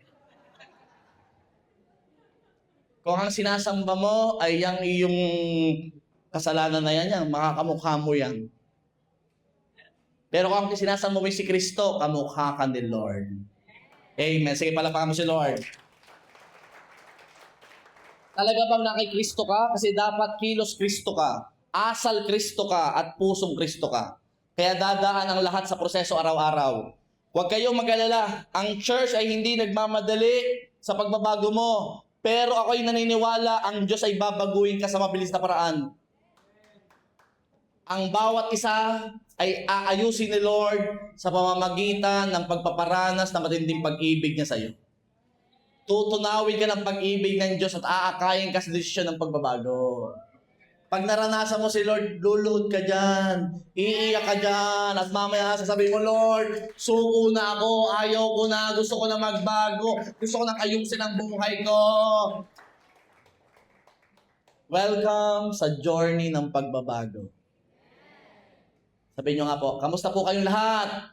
Kung ang sinasamba mo ay yung iyong kasalanan na yan, mga kamukha mo yan. Pero kung ang sinasamba mo si Kristo, kamukha ka ni Lord. Amen. Sige, palapakan mo si Lord. Talaga bang na kay Kristo ka? Kasi dapat kilos Kristo ka, asal Kristo ka, at pusong Kristo ka. Kaya dadaan ang lahat sa proseso araw-araw. Huwag kayong mag-alala. Ang church ay hindi nagmamadali sa pagbabago mo. Pero ako'y naniniwala, ang Diyos ay babaguhin ka sa mabilis na paraan. Ang bawat isa ay aayusin ni Lord sa pamamagitan ng pagpaparanas na matinding pag-ibig niya sa iyo. Tutunawin ka ng pag-ibig ng Diyos at aakayin ka sa desisyon ng pagbabago. Pag naranasan mo si Lord, luluhod ka dyan, iiyak ka dyan, at mamaya sasabihin mo, Lord, suko na ako, ayaw ko na, gusto ko na magbago, gusto ko na ayusin ang buhay ko. Welcome sa journey ng pagbabago. Sabihin nyo nga po, kamusta po kayong lahat?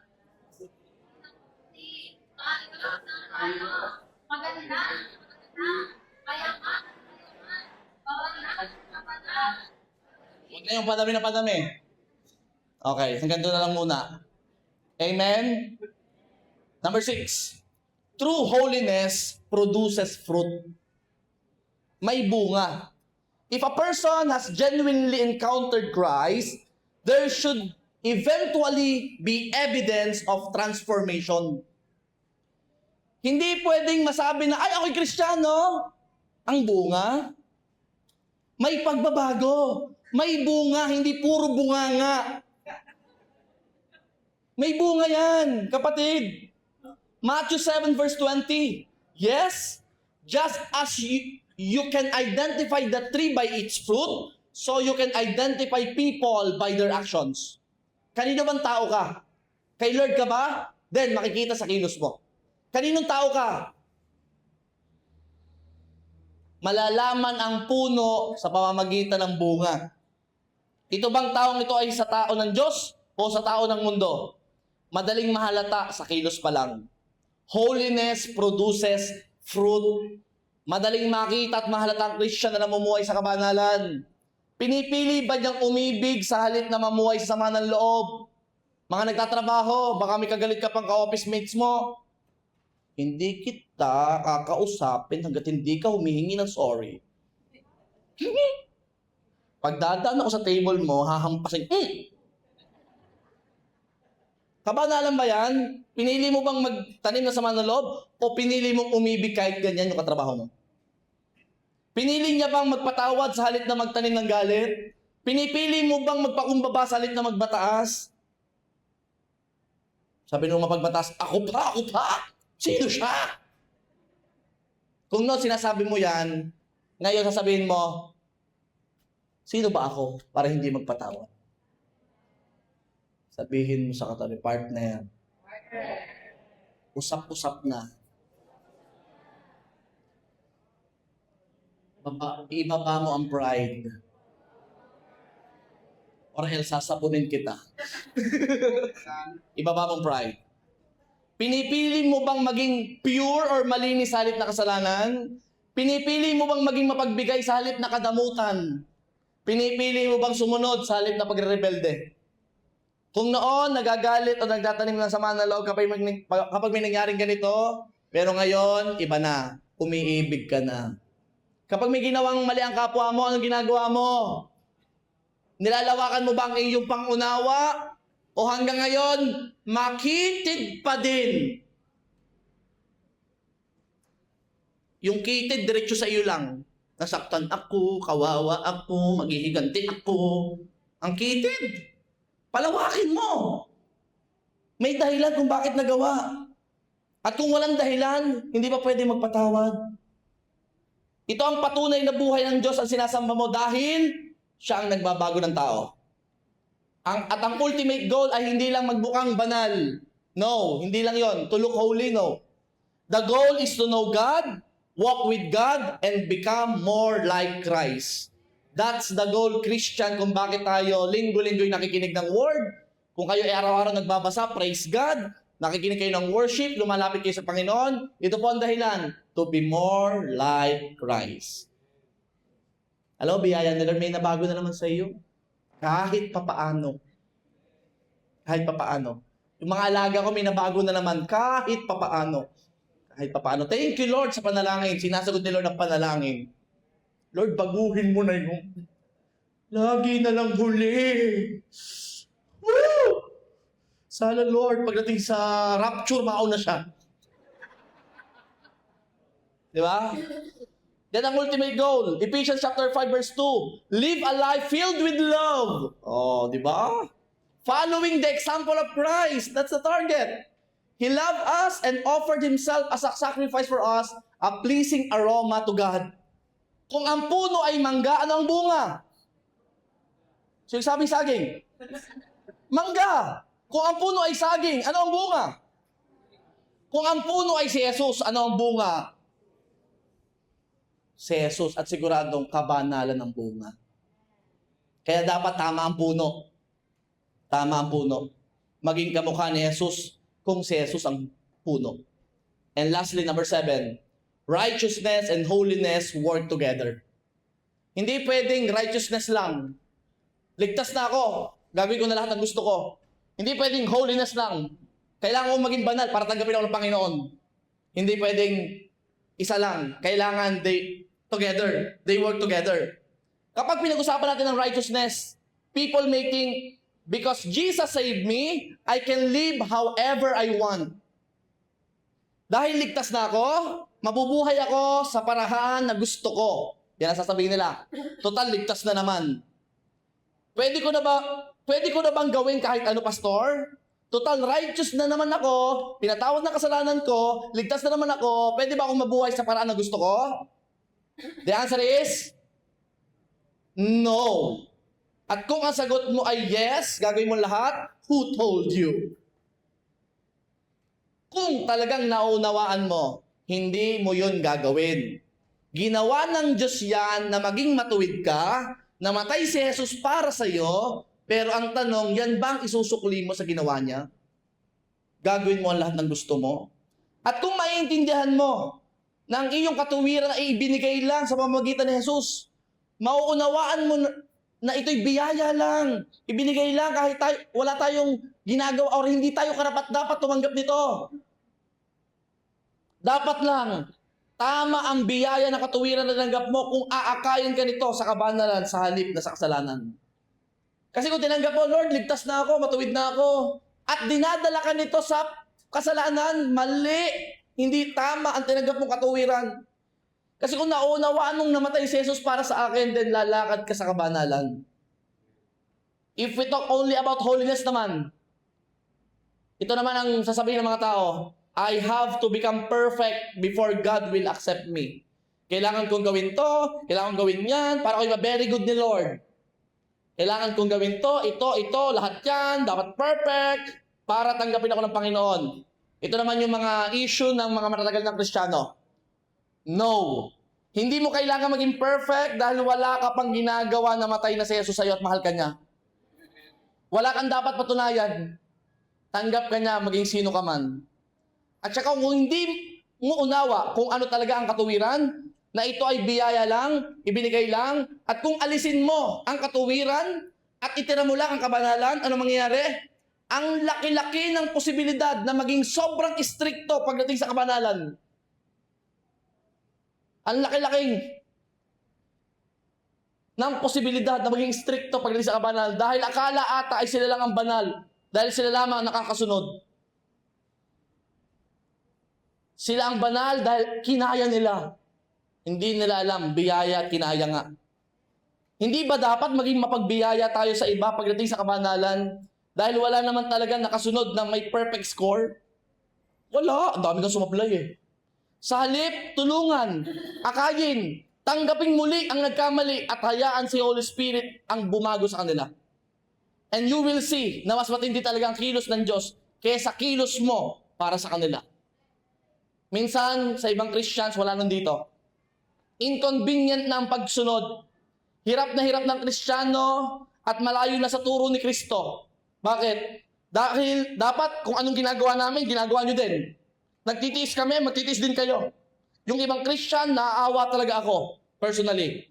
Huwag na yung padami na padami. Okay, hanggang doon na lang muna. Amen? Number 6. True holiness produces fruit. May bunga. If a person has genuinely encountered Christ, there should eventually be evidence of transformation. Hindi pwedeng masabi na, ay, ako'y Kristiyano. Ang bunga, may pagbabago. May bunga, hindi puro bunganga. May bunga yan, kapatid. Matthew 7 verse 20. Yes, just as you can identify the tree by its fruit, so you can identify people by their actions. Kanino bang tao ka? Kay Lord ka ba? Then makikita sa kilos mo. Kaninong tao ka? Malalaman ang puno sa pamamagitan ng bunga. Ito bang taong ito ay sa tao ng Diyos o sa tao ng mundo? Madaling mahalata sa kilos pa lang. Holiness produces fruit. Madaling makita at mahalata ang Christian na namumuhay sa kabanalan. Pinipili ba niyang umibig sa halip na mamuhay sa sama ng loob? Mga nagtatrabaho, baka may kagalit ka pang ka-office mates mo. Hindi kita kakausapin hanggat hindi ka humihingi ng sorry. Pag dadaan ako sa table mo, hahampasin. Kabanalan ba yan? Pinili mo bang magtanim ng sama ng loob? O pinili mong umibig kahit ganyan yung katrabaho mo? Pinili niya bang magpatawad sa halip na magtanim ng galit? Pinipili mo bang magpakumbaba sa halip na magbataas? Sabi nung mapagbataas, ako pa! Sino siya? Kung no, sinasabi mo yan, ngayon sasabihin mo, sino ba ako para hindi magpatawad? Sabihin mo sa katabi, partner, usap-usap na. Ibaba mo ang pride. Or else sasabunin kita. Ibaba mo ang pride. Pinipili mo bang maging pure or malinis sa halip na kasalanan? Pinipili mo bang maging mapagbigay sa halip na kadamutan? Pinipili mo bang sumunod sa halip na pagre-rebelde? Kung noon, nagagalit o nagtatanim ng sama ng loob kapag may nangyaring ganito, pero ngayon, iba na. Umiibig ka na. Kapag may ginawang mali ang kapwa mo, anong ginagawa mo? Nilalawakan mo ba ang iyong pangunawa? O hanggang ngayon, makitid pa din. Yung kitid, diretso sa iyo lang. Nasaktan ako, kawawa ako, maghihiganti ako. Ang kitid, palawakin mo. May dahilan kung bakit nagawa. At kung walang dahilan, hindi pa pwede magpatawad. Ito ang patunay na buhay ng Diyos ang sinasamba mo dahil siya ang nagbabago ng tao. At ang ultimate goal ay hindi lang magbukang banal. No, hindi lang yon. To look holy, no. The goal is to know God, walk with God, and become more like Christ. That's the goal, Christian, kung bakit tayo linggo-linggo'y nakikinig ng word. Kung kayo ay araw-araw nagbabasa, praise God. Nakikinig kayo ng worship, lumalapit kayo sa Panginoon. Ito po ang dahilan, to be more like Christ. Alam mo, biyaya nila, may nabago na naman sa iyo. Kahit papaano. Kahit papaano. Yung mga alaga ko, may nabago na naman. Kahit papaano. Kahit papaano. Thank you, Lord, sa panalangin. Sinasagot ni Lord ang panalangin. Lord, baguhin mo na yung lagi na lang huli. Woo! Sana, Lord, pagdating sa rapture, mauna siya. Di ba? Yan ang ultimate goal. Ephesians chapter 5 verse 2. Live a life filled with love. Oh, di ba? Following the example of Christ. That's the target. He loved us and offered Himself as a sacrifice for us, a pleasing aroma to God. Kung ang puno ay mangga, ano ang bunga? So yung sabing saging? Mangga. Kung ang puno ay saging, ano ang bunga? Kung ang puno ay si Jesus, ano ang bunga? Si Jesus at siguradong kabanalan ng bunga. Kaya dapat tama ang puno. Tama ang puno. Maging kamukha ni Jesus kung si Jesus ang puno. And lastly, number 7, righteousness and holiness work together. Hindi pwedeng righteousness lang. Ligtas na ako, gagawin ko na lahat ng gusto ko. Hindi pwedeng holiness lang. Kailangan ko maging banal para tanggapin ako ng Panginoon. Hindi pwedeng isa lang. Kailangan they work together. Kapag pinag-usapan natin ng righteousness, people may think, because Jesus saved me, I can live however I want. Dahil ligtas na ako, mabubuhay ako sa paraan na gusto ko. Yan ang sasabihin nila. Total, ligtas na naman. Pwede ko na bang gawin kahit ano, pastor? Total, righteous na naman ako, pinatawad na kasalanan ko, ligtas na naman ako, pwede ba akong mabuhay sa paraan na gusto ko? The answer is, no. At kung ang sagot mo ay yes, gagawin mo lahat, who told you? Kung talagang naunawaan mo, hindi mo yun gagawin. Ginawa ng Diyos yan na maging matuwid ka, namatay si Jesus para sa'yo, pero ang tanong, yan bang isusukli mo sa ginawa niya? Gagawin mo ang lahat ng gusto mo? At kung maiintindihan mo na ang iyong katuwiran ay ibinigay lang sa pamamagitan ni Jesus, mauunawaan mo na ito'y biyaya lang. Ibinigay lang kahit wala tayong ginagawa or hindi tayo karapat-dapat tumanggap nito. Dapat lang, tama ang biyaya na katuwiran na tanggap mo kung aakayin ka nito sa kabanalan sa halip na sa kasalanan. Kasi kung tinanggap mo, Lord, ligtas na ako, matuwid na ako, at dinadala ka nito sa kasalanan, mali, hindi tama ang tinanggap mong katuwiran. Kasi kung naunawaan mong namatay si Jesus para sa akin, then lalakad ka sa kabanalan. If we talk only about holiness naman, ito naman ang sasabihin ng mga tao, I have to become perfect before God will accept me. Kailangan kong gawin to, kailangan kong gawin yan, para ako'y ma-very good ni Lord. Kailangan kong gawin to, ito, lahat yan, dapat perfect, para tanggapin ako ng Panginoon. Ito naman yung mga issue ng mga matatagal ng Kristiyano. No. Hindi mo kailangan maging perfect dahil wala ka pang ginagawa na matay na si Jesus sa'yo at mahal ka niya. Wala kang dapat patunayan. Tanggap ka niya maging sino ka man. At saka kung hindi mo unawa kung ano talaga ang katuwiran, na ito ay biyaya lang, ibinigay lang, at kung alisin mo ang katuwiran at itira mo lang ang kabanalan, ano mangyayari? Ang laki-laki ng posibilidad na maging sobrang istrikto pagdating sa kabanalan. Ang laki-laking ng posibilidad na maging stricto pagdating sa kabanalan dahil akala ata ay sila lang ang banal dahil sila lamang nakakasunod. Sila ang banal dahil kinaya nila. Hindi nila alam, biyaya at kinaya nga. Hindi ba dapat maging mapagbiyaya tayo sa iba pagdating sa kabanalan dahil wala naman talaga nakasunod na may perfect score? Wala, ang dami kang sumablay eh. Sa halip, tulungan, akayin, tanggaping muli ang nagkamali at hayaan si Holy Spirit ang bumago sa kanila. And you will see na mas matindi talaga ang kilos ng Diyos kaysa kilos mo para sa kanila. Minsan, sa ibang Christians, wala nang dito. Inconvenient na ang pagsunod. Hirap na hirap ng Kristiyano at malayo na sa turo ni Kristo. Bakit? Dahil dapat kung anong ginagawa namin, ginagawa nyo din. Nagtitiis kami, magtitiis din kayo. Yung ibang Christian, naaawa talaga ako, personally.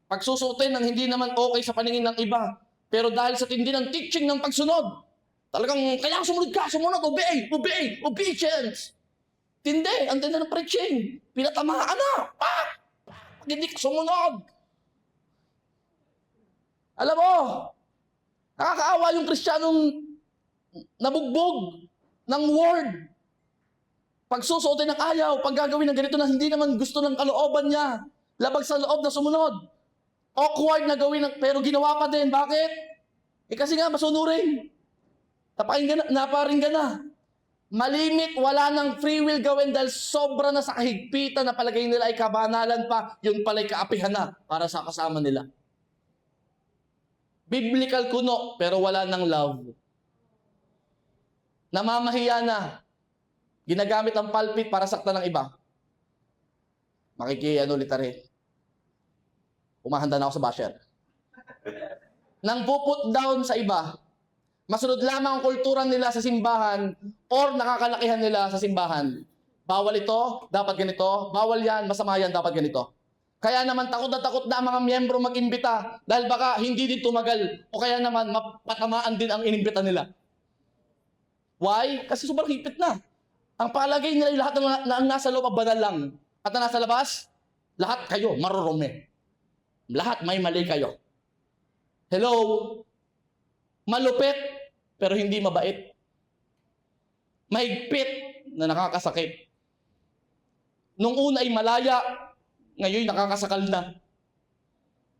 Pagsusutin ng hindi naman okay sa paningin ng iba. Pero dahil sa tindi ng teaching ng pagsunod, talagang kailangan sumunod, obedience. Tindi, ang tindi ng preaching. Pinatamaan na. Pag hindi ka sumunod. Alam mo, nakakaawa yung Kristiyanong nabugbog ng word. Pagsusuotin ng ayaw, pag gagawin ng ganito na hindi naman gusto ng kalooban niya. Labag sa loob na sumunod. Awkward na gawin, pero ginawa pa din. Bakit? Kasi nga, masunurin. Naparing ka na. Malimit, wala ng free will gawin dahil sobra na sa kahigpitan na palagay nila ay kabanalan pa, yun pala'y kaapihan na para sa kasama nila. Biblical kuno, pero wala ng love. Namamahiya na. Ginagamit ang pulpit para saktan ng iba. Litare. Umahanda na ako sa basher. Nang puput down sa iba, masunod lamang ang kultura nila sa simbahan or nakakalakihan nila sa simbahan. Bawal ito, dapat ganito. Bawal yan, masama yan, dapat ganito. Kaya naman takot na ang mga miyembro mag-imbita dahil baka hindi din tumagal o kaya naman mapatamaan din ang inimbita nila. Why? Kasi sobrang higpit na. Ang palagay nila yung lahat na ang nasa loob banal lang. At na nasa labas, lahat kayo marurumi. Lahat may mali kayo. Hello? Malupit, pero hindi mabait. Mahigpit na nakakasakit. Nung una ay malaya, ngayon nakakasakal na.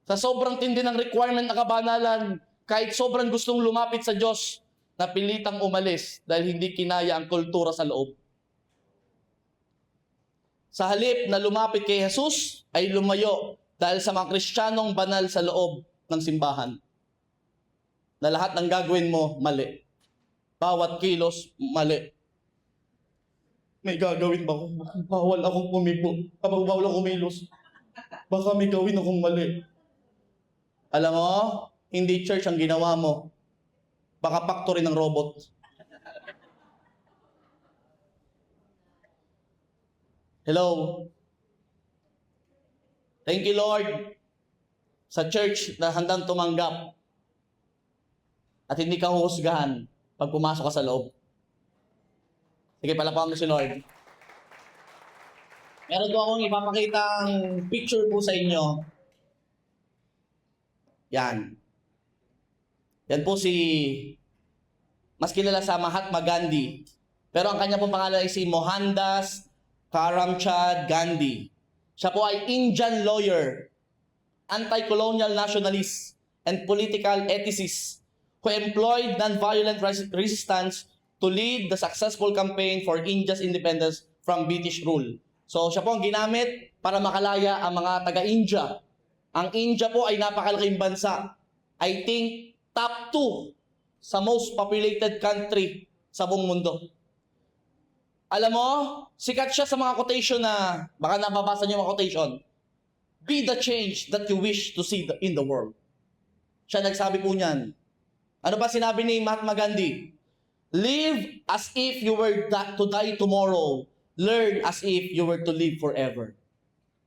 Sa sobrang tindi ng requirement na kabanalan, kahit sobrang gustong lumapit sa Diyos, napilitang umalis dahil hindi kinaya ang kultura sa loob. Sa halip na lumapit kay Jesus, ay lumayo dahil sa mga Kristiyanong banal sa loob ng simbahan. Na lahat ng gagawin mo, mali. Bawat kilos, mali. May gagawin ba ako? Bawal akong pumipo. Kapag bawal akong kumilos, baka may gawin akong mali. Alam mo, hindi church ang ginawa mo. Baka factory ng robot. Hello? Thank you, Lord, sa church na handang tumanggap at hindi ka huhusgahan pag pumasok ka sa loob. Sige, palapakan mo si Lord. Meron ko akong ipapakitang picture po sa inyo. Yan. Yan po si, mas kilala sa Mahatma Gandhi. Pero ang kanya pong pangalan ay si Mohandas Karamchand Gandhi. Siya po ay Indian lawyer, anti-colonial nationalist, and political ethicist who employed non-violent resistance to lead the successful campaign for India's independence from British rule. So siya po ang ginamit para makalaya ang mga taga-India. Ang India po ay napakalaking bansa. I think top 2 sa most populated country sa buong mundo. Alam mo, sikat siya sa mga quotation na, baka nababasa niyo mga quotation, be the change that you wish to see in the world. Siya nagsabi po niyan. Ano ba sinabi ni Mahatma Gandhi? Live as if you were to die tomorrow. Learn as if you were to live forever.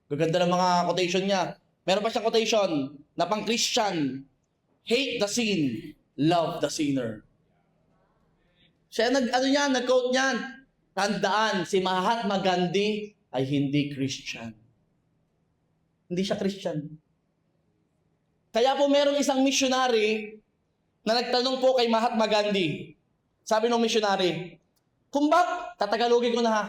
Gaganda ng mga quotation niya. Meron pa siyang quotation na pang Christian. Hate the sin, love the sinner. Siya nag-quote niyan. Tandaan, si Mahatma Gandhi ay hindi Christian. Hindi siya Christian. Kaya po merong isang missionary na nagtanong po kay Mahatma Gandhi. Sabi ng missionary, tatagalogin ko na ha.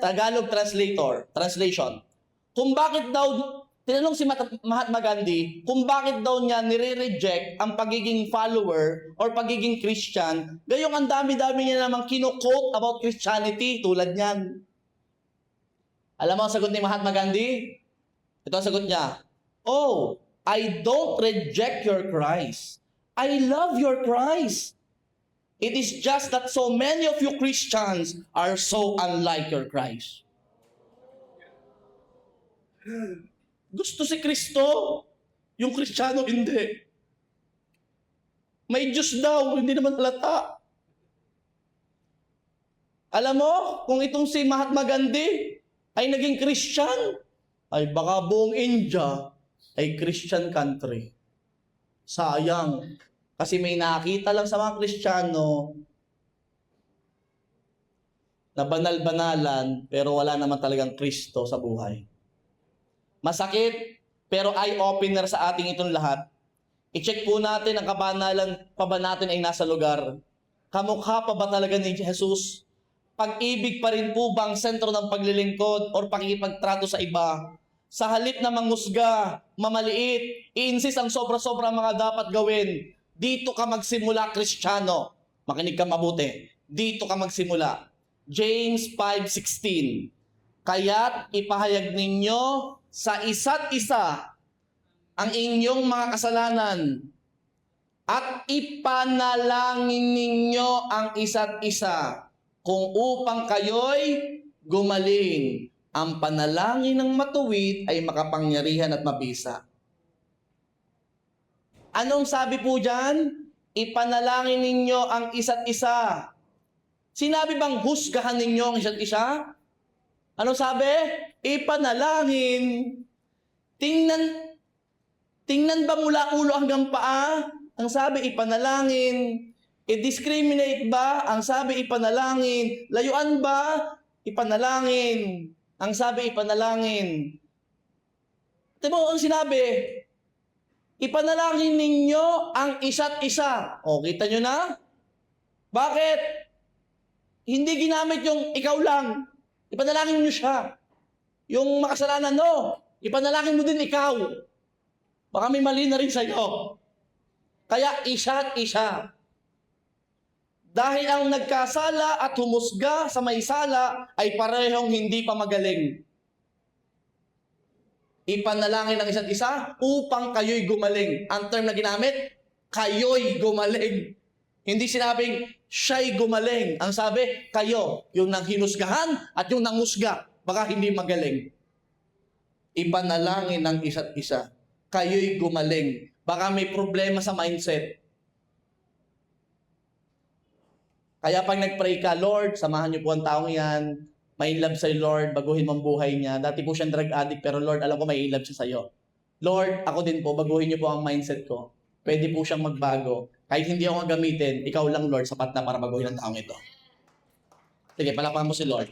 Tagalog translation. Kung bakit daw, tinanong si Mahatma Gandhi, kung bakit daw niya nire-reject ang pagiging follower or pagiging Christian, gayong ang dami-dami niya namang kino-quote about Christianity tulad niyan. Alam mo ang sagot ni Mahatma Gandhi? Ito ang sagot niya. Oh, I don't reject your Christ. I love your Christ. It is just that so many of you Christians are so unlike your Christ. Gusto si Kristo, yung Kristiyano hindi. May Diyos daw, hindi naman halata. Alam mo, kung itong si Mahatma Gandhi ay naging Christian, ay baka buong India ay Christian country. Sayang. Kasi may nakita lang sa mga Kristiyano na banal-banalan pero wala naman talagang Kristo sa buhay. Masakit pero eye-opener sa ating itong lahat. I-check po natin ang kabanalan pa ba natin ay nasa lugar. Kamukha pa ba talaga ni Jesus? Pag-ibig pa rin po bang sentro ng paglilingkod or pakikipagtrato sa iba? Sa halip na mangusga, mamaliit, i-insist ang sobra-sobra mga dapat gawin. Dito ka magsimula, Kristiyano. Makinig ka mabuti. Dito ka magsimula. James 5:16. Kaya't ipahayag ninyo sa isa't isa ang inyong mga kasalanan at ipanalangin ninyo ang isa't isa kung upang kayo'y gumaling. Ang panalangin ng matuwid ay makapangyarihan at mabisa. Anong sabi po dyan? Ipanalangin ninyo ang isa't isa. Sinabi bang husgahan ninyo ang isa't isa? Ano sabi? Ipanalangin. Tingnan ba mula ulo hanggang paa? Ang sabi, ipanalangin. I-discriminate ba? Ang sabi, ipanalangin. Layuan ba? Ipanalangin. Ang sabi, ipanalangin. Ito mo ang sinabi, ipanalangin ninyo ang isa't isa. O, kita nyo na? Bakit? Hindi ginamit yung ikaw lang. Ipanalangin nyo siya. Yung makasalanan, no? Ipanalangin mo din ikaw. Baka may mali na rin sa'yo. Kaya isa't isa. Dahil ang nagkasala at humusga sa may sala ay parehong hindi pa magaling. Ipanalangin ang isa't isa upang kayo'y gumaling. Ang term na ginamit, kayo'y gumaling. Hindi sinabing siya'y gumaling. Ang sabi, kayo, yung nang hinusgahan at yung nangusga, baka hindi magaling. Ipanalangin ang isa't isa. Kayo'y gumaling. Baka may problema sa mindset. Kaya pag nag-pray ka, Lord, samahan niyo po ang taong yan. May love sa'yo, Lord. Baguhin mo ang buhay niya. Dati po siyang drug addict, pero Lord, alam ko may love siya sa'yo. Lord, ako din po, baguhin niyo po ang mindset ko. Pwede po siyang magbago. Kahit hindi ako gamitin, ikaw lang, Lord, sapat na para baguhin ang taong ito. Sige, palapakan mo si Lord.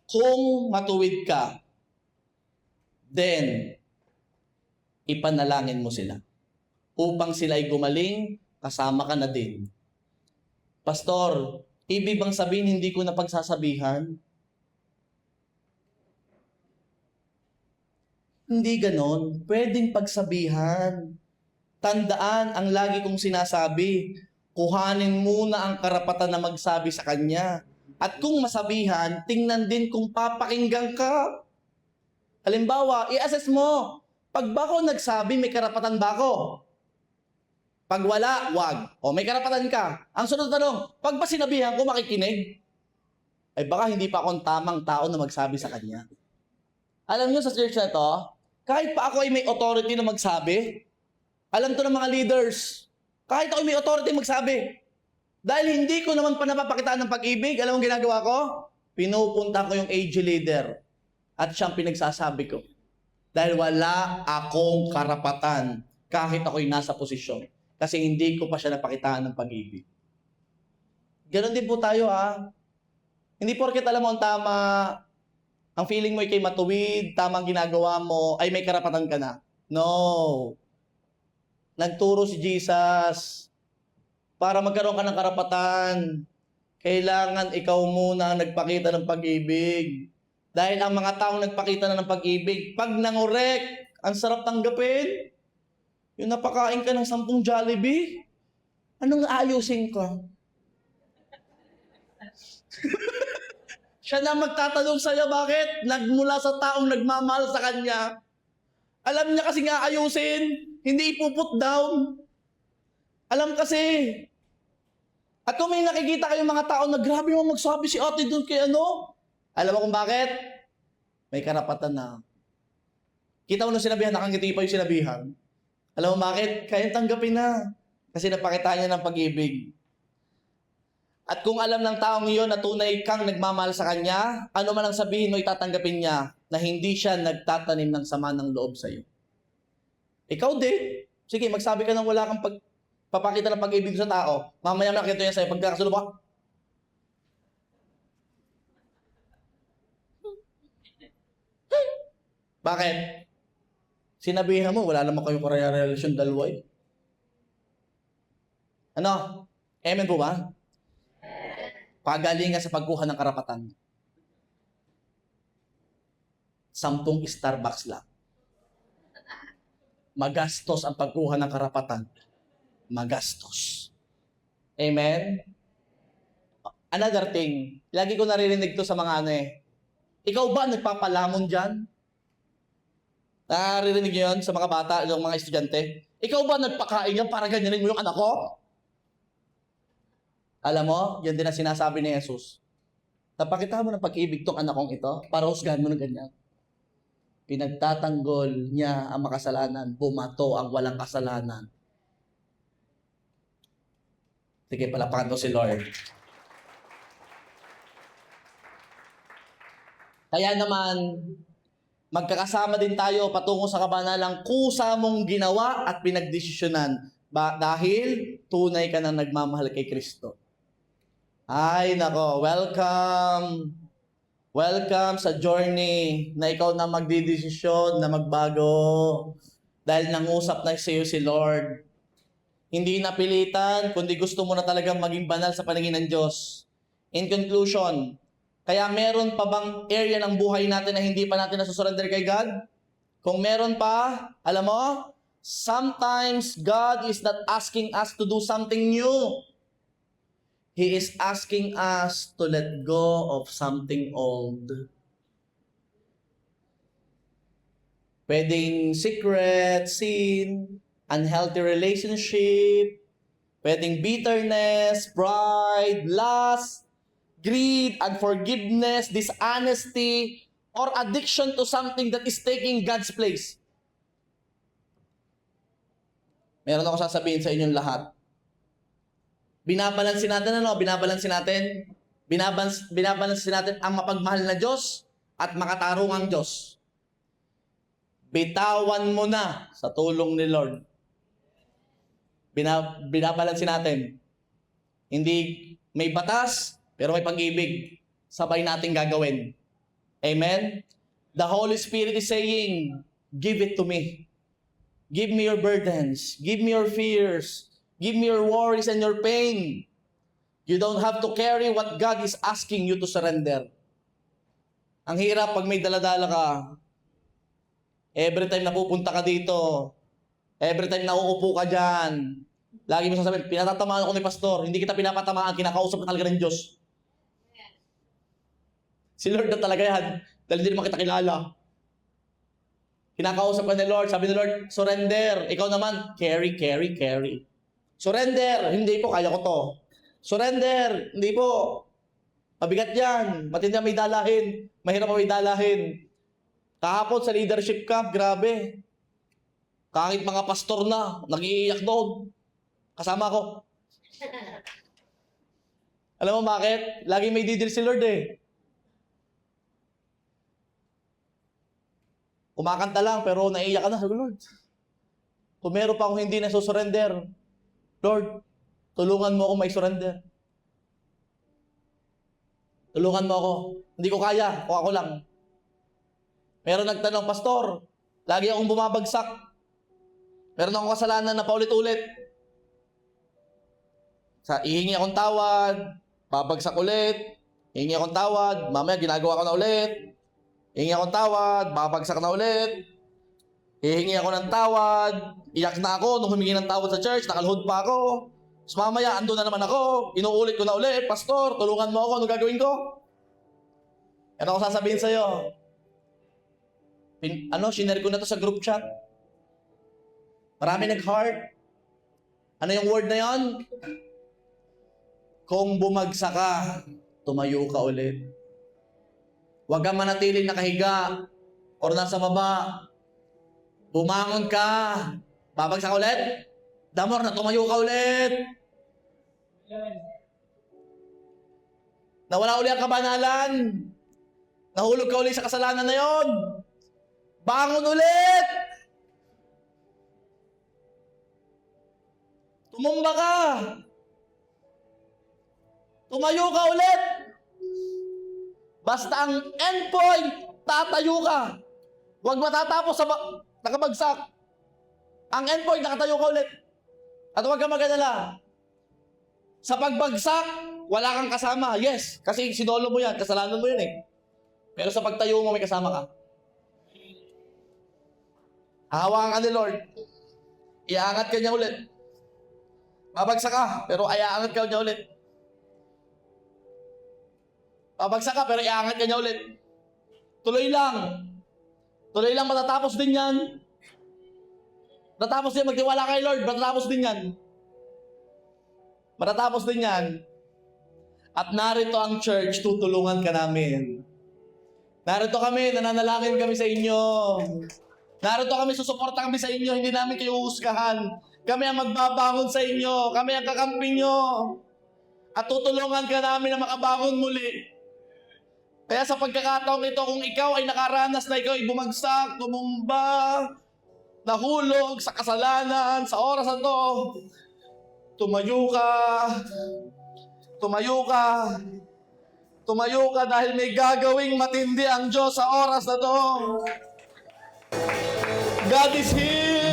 Kung matuwid ka, then, ipanalangin mo sila. Upang sila'y gumaling, kasama ka na din. Pastor, ibig bang sabihin hindi ko napagsasabihan? Hindi ganon. Pwedeng pagsabihan. Tandaan ang lagi kong sinasabi. Kuhanin muna ang karapatan na magsabi sa kanya. At kung masabihan, tingnan din kung papakinggan ka. Halimbawa, i-assess mo. Pag ba ako nagsabi, may karapatan ba ako? Pag wala, wag. O may karapatan ka. Ang sunod na tanong, pag ba sinabihan ko makikinig? Ay baka hindi pa akong tamang tao na magsabi sa kanya. Alam niyo sa church na to, kahit pa ako ay may authority na magsabi, alam to ng mga leaders, kahit ako ay may authority magsabi, dahil hindi ko naman pa napapakitaan ng pag-ibig, alam mo ginagawa ko? Pinupunta ko yung AG leader at siyang pinagsasabi ko. Dahil wala akong karapatan kahit ako'y nasa posisyon. Kasi hindi ko pa siya napakitaan ng pag-ibig. Ganon din po tayo Hindi porket alam mo ang tama, ang feeling mo ay kay matuwid, tamang ginagawa mo, ay may karapatan ka na. No. Nagturo si Jesus para magkaroon ka ng karapatan. Kailangan ikaw muna ang nagpakita ng pag-ibig. Dahil ang mga taong nagpakita na ng pag-ibig, pag nangorek, ang sarap tanggapin. Yung napakain ka ng 10 Jollibee, anong aayusin ko? Siya na magtatanong sa'yo, bakit? Nagmula sa taong nagmamahal sa kanya. Alam niya kasi nga ayusin, hindi ipuput down. Alam kasi. At kung may nakikita kayong mga tao na grabe mo magsabi si ate doon kay ano, alam mo kung bakit? May karapatan na. Kita mo nung sinabihan, nakangiti pa yung sinabihan. Alam mo bakit? Kaya tanggapin na. Kasi napakita niya ng pag-ibig. At kung alam ng taong iyon na tunay kang nagmamahal sa kanya, ano man ang sabihin mo, itatanggapin niya na hindi siya nagtatanim ng sama ng loob sa iyo. Ikaw din. Sige, magsabi ka ng wala kang papakita ng pag-ibig sa tao. Mamaya nakita niya sa'yo, pagkakasunod ka, bakit? Sinabihan mo, wala naman kayong relasyon dalawa eh. Ano? Amen po ba? Pagalingan sa pagkuha ng karapatan. 10 Starbucks lang. Magastos ang pagkuha ng karapatan. Magastos. Amen? Another thing, lagi ko naririnig to sa mga ikaw ba nagpapalamon dyan? Naririnig nyo yun sa mga bata, yung mga estudyante? Ikaw ba nagpakain yan para ganyanin mo yung anak ko? Alam mo, yan din ang sinasabi ni Jesus. Napakita mo ng pag-ibig tong anak kong ito para husgahan mo ng ganyan. Pinagtatanggol niya ang makasalanan, bumato ang walang kasalanan. Sige, palapakan mo si Lord. Kaya naman, magkakasama din tayo patungo sa kabanalang kusa mong ginawa at pinagdesisyonan dahil tunay ka na nagmamahal kay Kristo. Ay, nako, welcome. Welcome sa journey na ikaw na magdidesisyon na magbago dahil nangusap na sa iyo si Lord. Hindi napilitan, kundi gusto mo na talagang maging banal sa paningin ng Diyos. In conclusion, kaya meron pa bang area ng buhay natin na hindi pa natin nasusurrender kay God? Kung meron pa, alam mo, sometimes God is not asking us to do something new. He is asking us to let go of something old. Pwedeng secret, sin, unhealthy relationship, pwedeng bitterness, pride, lust, greed, unforgiveness, dishonesty, or addiction to something that is taking God's place. Meron ako sasabihin sa inyong lahat. Binabalansin natin ano? Binabalansin natin ang mapagmahal na Diyos at makatarungang Diyos. Bitawan mo na sa tulong ni Lord. Binabalansin natin. Hindi may batas, pero may pag-ibig. Sabay natin gagawin. Amen? The Holy Spirit is saying, give it to me. Give me your burdens. Give me your fears. Give me your worries and your pain. You don't have to carry what God is asking you to surrender. Ang hirap pag may daladala ka. Every time na pupunta ka dito, every time na uupo ka dyan, lagi mo sasabihin, pinatatamaan ako ni Pastor. Hindi kita pinapatamaan, kinakausap ka talaga ng Diyos. Si Lord na talaga yan. Dahil hindi naman kita kilala. Kinakausap ka ni Lord. Sabi ni Lord, surrender. Ikaw naman, carry. Surrender. Hindi po, kaya ko to. Surrender. Hindi po. Mabigat yan. Matindi may dalahin. Mahirap may dalahin. Kahapon sa leadership camp, grabe. Kahit mga pastor na, nag-iiyak doon. Kasama ko. Alam mo bakit? Lagi may didil si Lord eh. Kumakanta lang, pero naiiyak ka na. Sabi, Lord, kung meron pa akong hindi na surrender, Lord, tulungan mo ako may surrender. Tulungan mo ako. Hindi ko kaya, kung ako lang. Meron nagtanong, Pastor, lagi akong bumabagsak. Meron akong kasalanan na paulit-ulit. Ihingi akong tawad, babagsak ulit. Hihingi akong tawad, mamaya ginagawa ko na ulit. Hihingi akong tawad, babagsak na ulit. Hihingi ako ng tawad, iyak na ako nung humingi ng tawad sa church, nakaluhod pa ako. Tapos mamaya, ando na naman ako, inuulit ko na ulit, Pastor, tulungan mo ako, ano gagawin ko? Yan ako sasabihin sa'yo. Shinare ko na to sa group chat. Marami nag-heart. Ano yung word na yon? Kung bumagsak ka, tumayo ka ulit. Huwag kang manatiling nakahiga or nasa baba. Bumangon ka. Babagsak ulit. Damor na tumayo ka ulit. Nawala ulit ang kabanalan. Nahulog ka ulit sa kasalanan na yon. Bangon ulit! Tumumba ka! Tumayo ka ulit! Basta ang endpoint, tatayo ka. Huwag matatapos sa nakabagsak. Ang endpoint, nakatayo ka ulit. At huwag ka mag-alala. Sa pagbagsak, wala kang kasama. Yes, kasi sinolo mo yan, kasalanan mo yan eh. Pero sa pagtayo mo, may kasama ka. Hahawakan ka ni Lord. Iaangat ka niya ulit. Babagsak ka, pero iaangat ka niya ulit. Babagsak ka, pero iaangat ka niya ulit. Tuloy lang. Tuloy lang, matatapos din yan. Matatapos din, magtiwala kay Lord, matatapos din yan. Matatapos din yan. At narito ang church, tutulungan ka namin. Narito kami, nananalangin kami sa inyo. Narito kami, susuporta kami sa inyo, hindi namin kayo uhusgahan. Kami ang magbabangon sa inyo. Kami ang kakampi nyo. At tutulungan ka namin na makabangon muli. Kaya sa pagkakataong ito, kung ikaw ay nakaranas na ikaw ay bumagsak, tumumba, nahulog sa kasalanan, sa oras na to, tumayo ka. Tumayo ka. Tumayo ka dahil may gagawing matindi ang Diyos sa oras na to. God is here.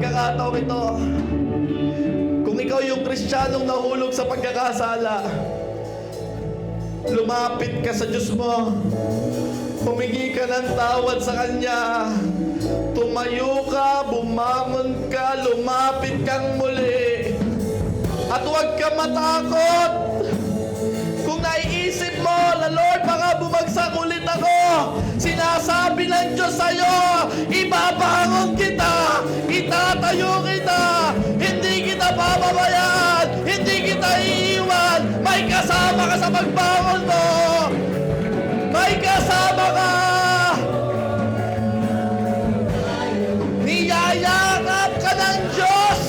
pagkakataong ito, kung ikaw yung Kristiyanong nahulog sa pagkakasala, lumapit ka sa Diyos mo, humingi ka ng tawad sa Kanya, tumayo ka, bumangon ka, lumapit kang muli, at huwag ka matakot. Kung naiisip mo na, Lord, baka bumagsak ulit ako, sinasabi ng Diyos sa'yo, ibabangon kita, itatayo kita, hindi kita pababayaan, hindi kita iiwan, may kasama ka sa pagbangon mo, may kasama ka, niyayakap ka ng Diyos,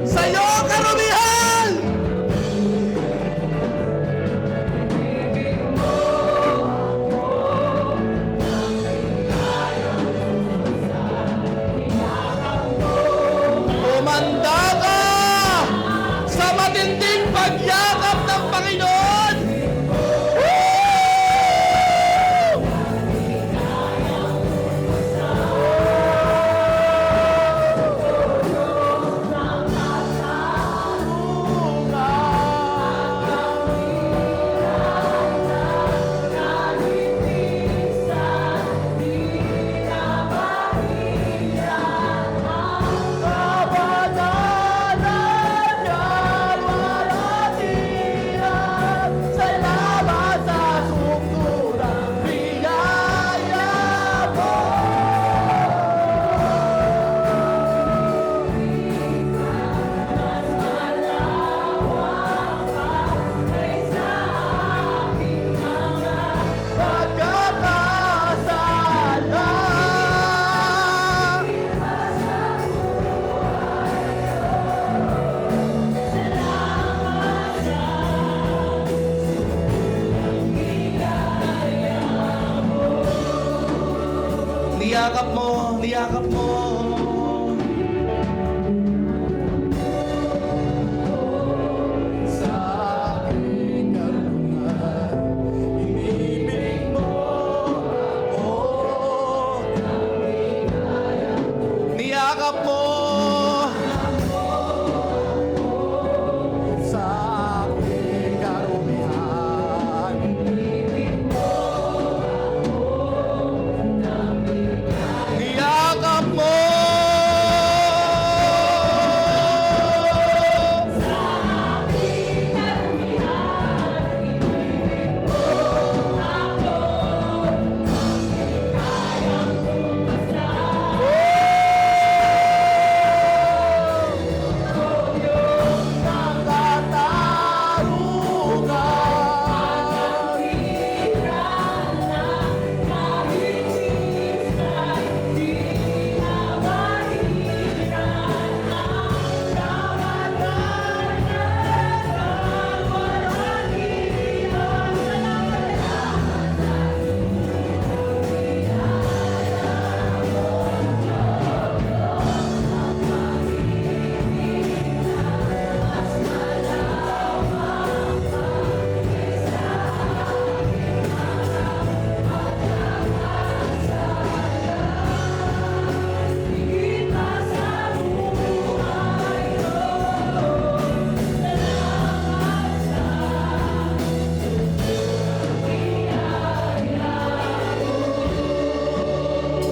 sa'yo karumihan. Umanda ka sa matinding pagyakap ng Panginoon. niyakap mo. Sa aking karunungan, inibig mo ako. Niyakap mo sa aking karumihan. Niyakap mo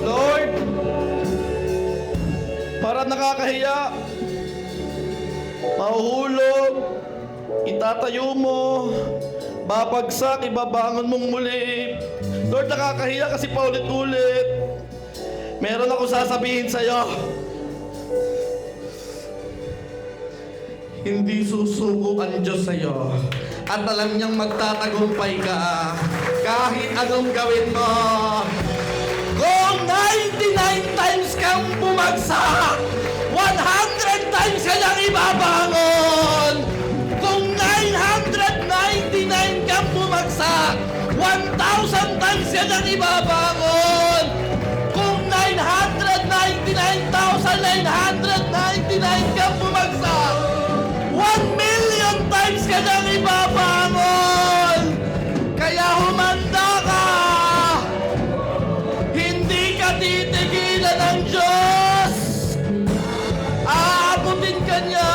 Lord, para nakakahiya, mahuhulog, itatayo mo, babagsak, ibabangon mong muli. Lord, nakakahiya kasi paulit-ulit. Meron ako sasabihin sa'yo. Hindi susuko ang Diyos sa'yo. At alam niyang magtatagumpay ka kahit anong gawin mo. Kung 99 times kang bumagsak, 100 times ka nang ibabangon. Kung 999 kang bumagsak, 1,000 times ka nang ibabangon. Kung 999,999 kang bumagsak, 1,000,000 times ka nang ibabangon. Kaya humanda ka. Hindi ka titigilan ng Diyos. Aabutin ka niya.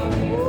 Thank you,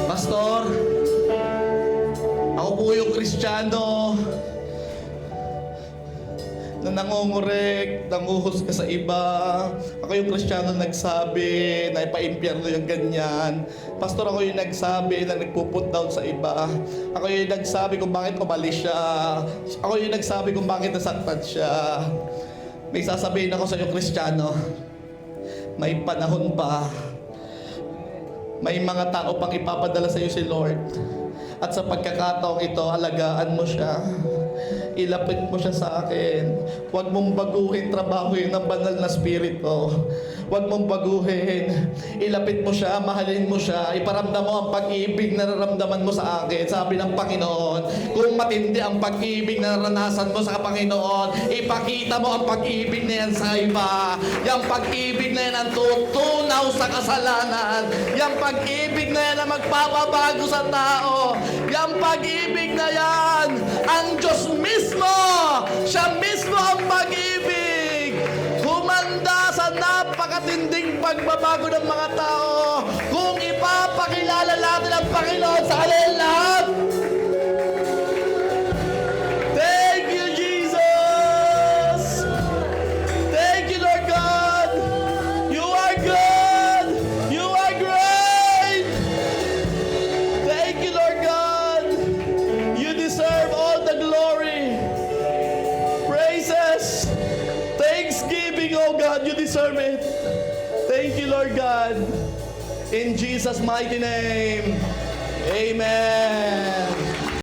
Pastor, ako po yung Kristiyano na nangungurek, nanguhusga sa iba. Ako yung Kristiyano nagsabi na ipaimpyerno yung ganyan. Pastor, ako yung nagsabi na nagpuput down sa iba. Ako yung nagsabi kung bakit umalis siya. Ako yung nagsabi kung bakit nasaktan siya. May sasabihin ako sa iyo, Kristiyano. May panahon pa. May mga tao pang ipapadala sa iyo si Lord. At sa pagkakataong ito, alagaan mo siya. ilapit mo siya sa akin. Huwag mong baguhin, trabahuin ng banal na spirito. Huwag mong baguhin. Ilapit mo siya, mahalin mo siya, iparamdam mo ang pag-ibig na nararamdaman mo sa akin. Sabi ng Panginoon, kung matindi ang pag-ibig na naranasan mo sa Panginoon, ipakita mo ang pag-ibig na yan sa iba. Yung pag-ibig na yan ang tutunaw sa kasalanan. Yung pag-ibig na yan ang magpapabago sa tao. Yung pag-ibig na yan, ang Diyos mismo, siya mismo ang pag-ibig. Humanda sa napakatinding pagbabago ng mga tao kung ipapakilala natin ang Panginoon sa kanilang lahat. Thank you, Jesus! Thank you, Lord God! You are good! You are great! Thank you, Lord God! You deserve all the glory, praises, thanksgiving, oh God, you deserve it. Thank you, Lord God. In Jesus' mighty name, amen.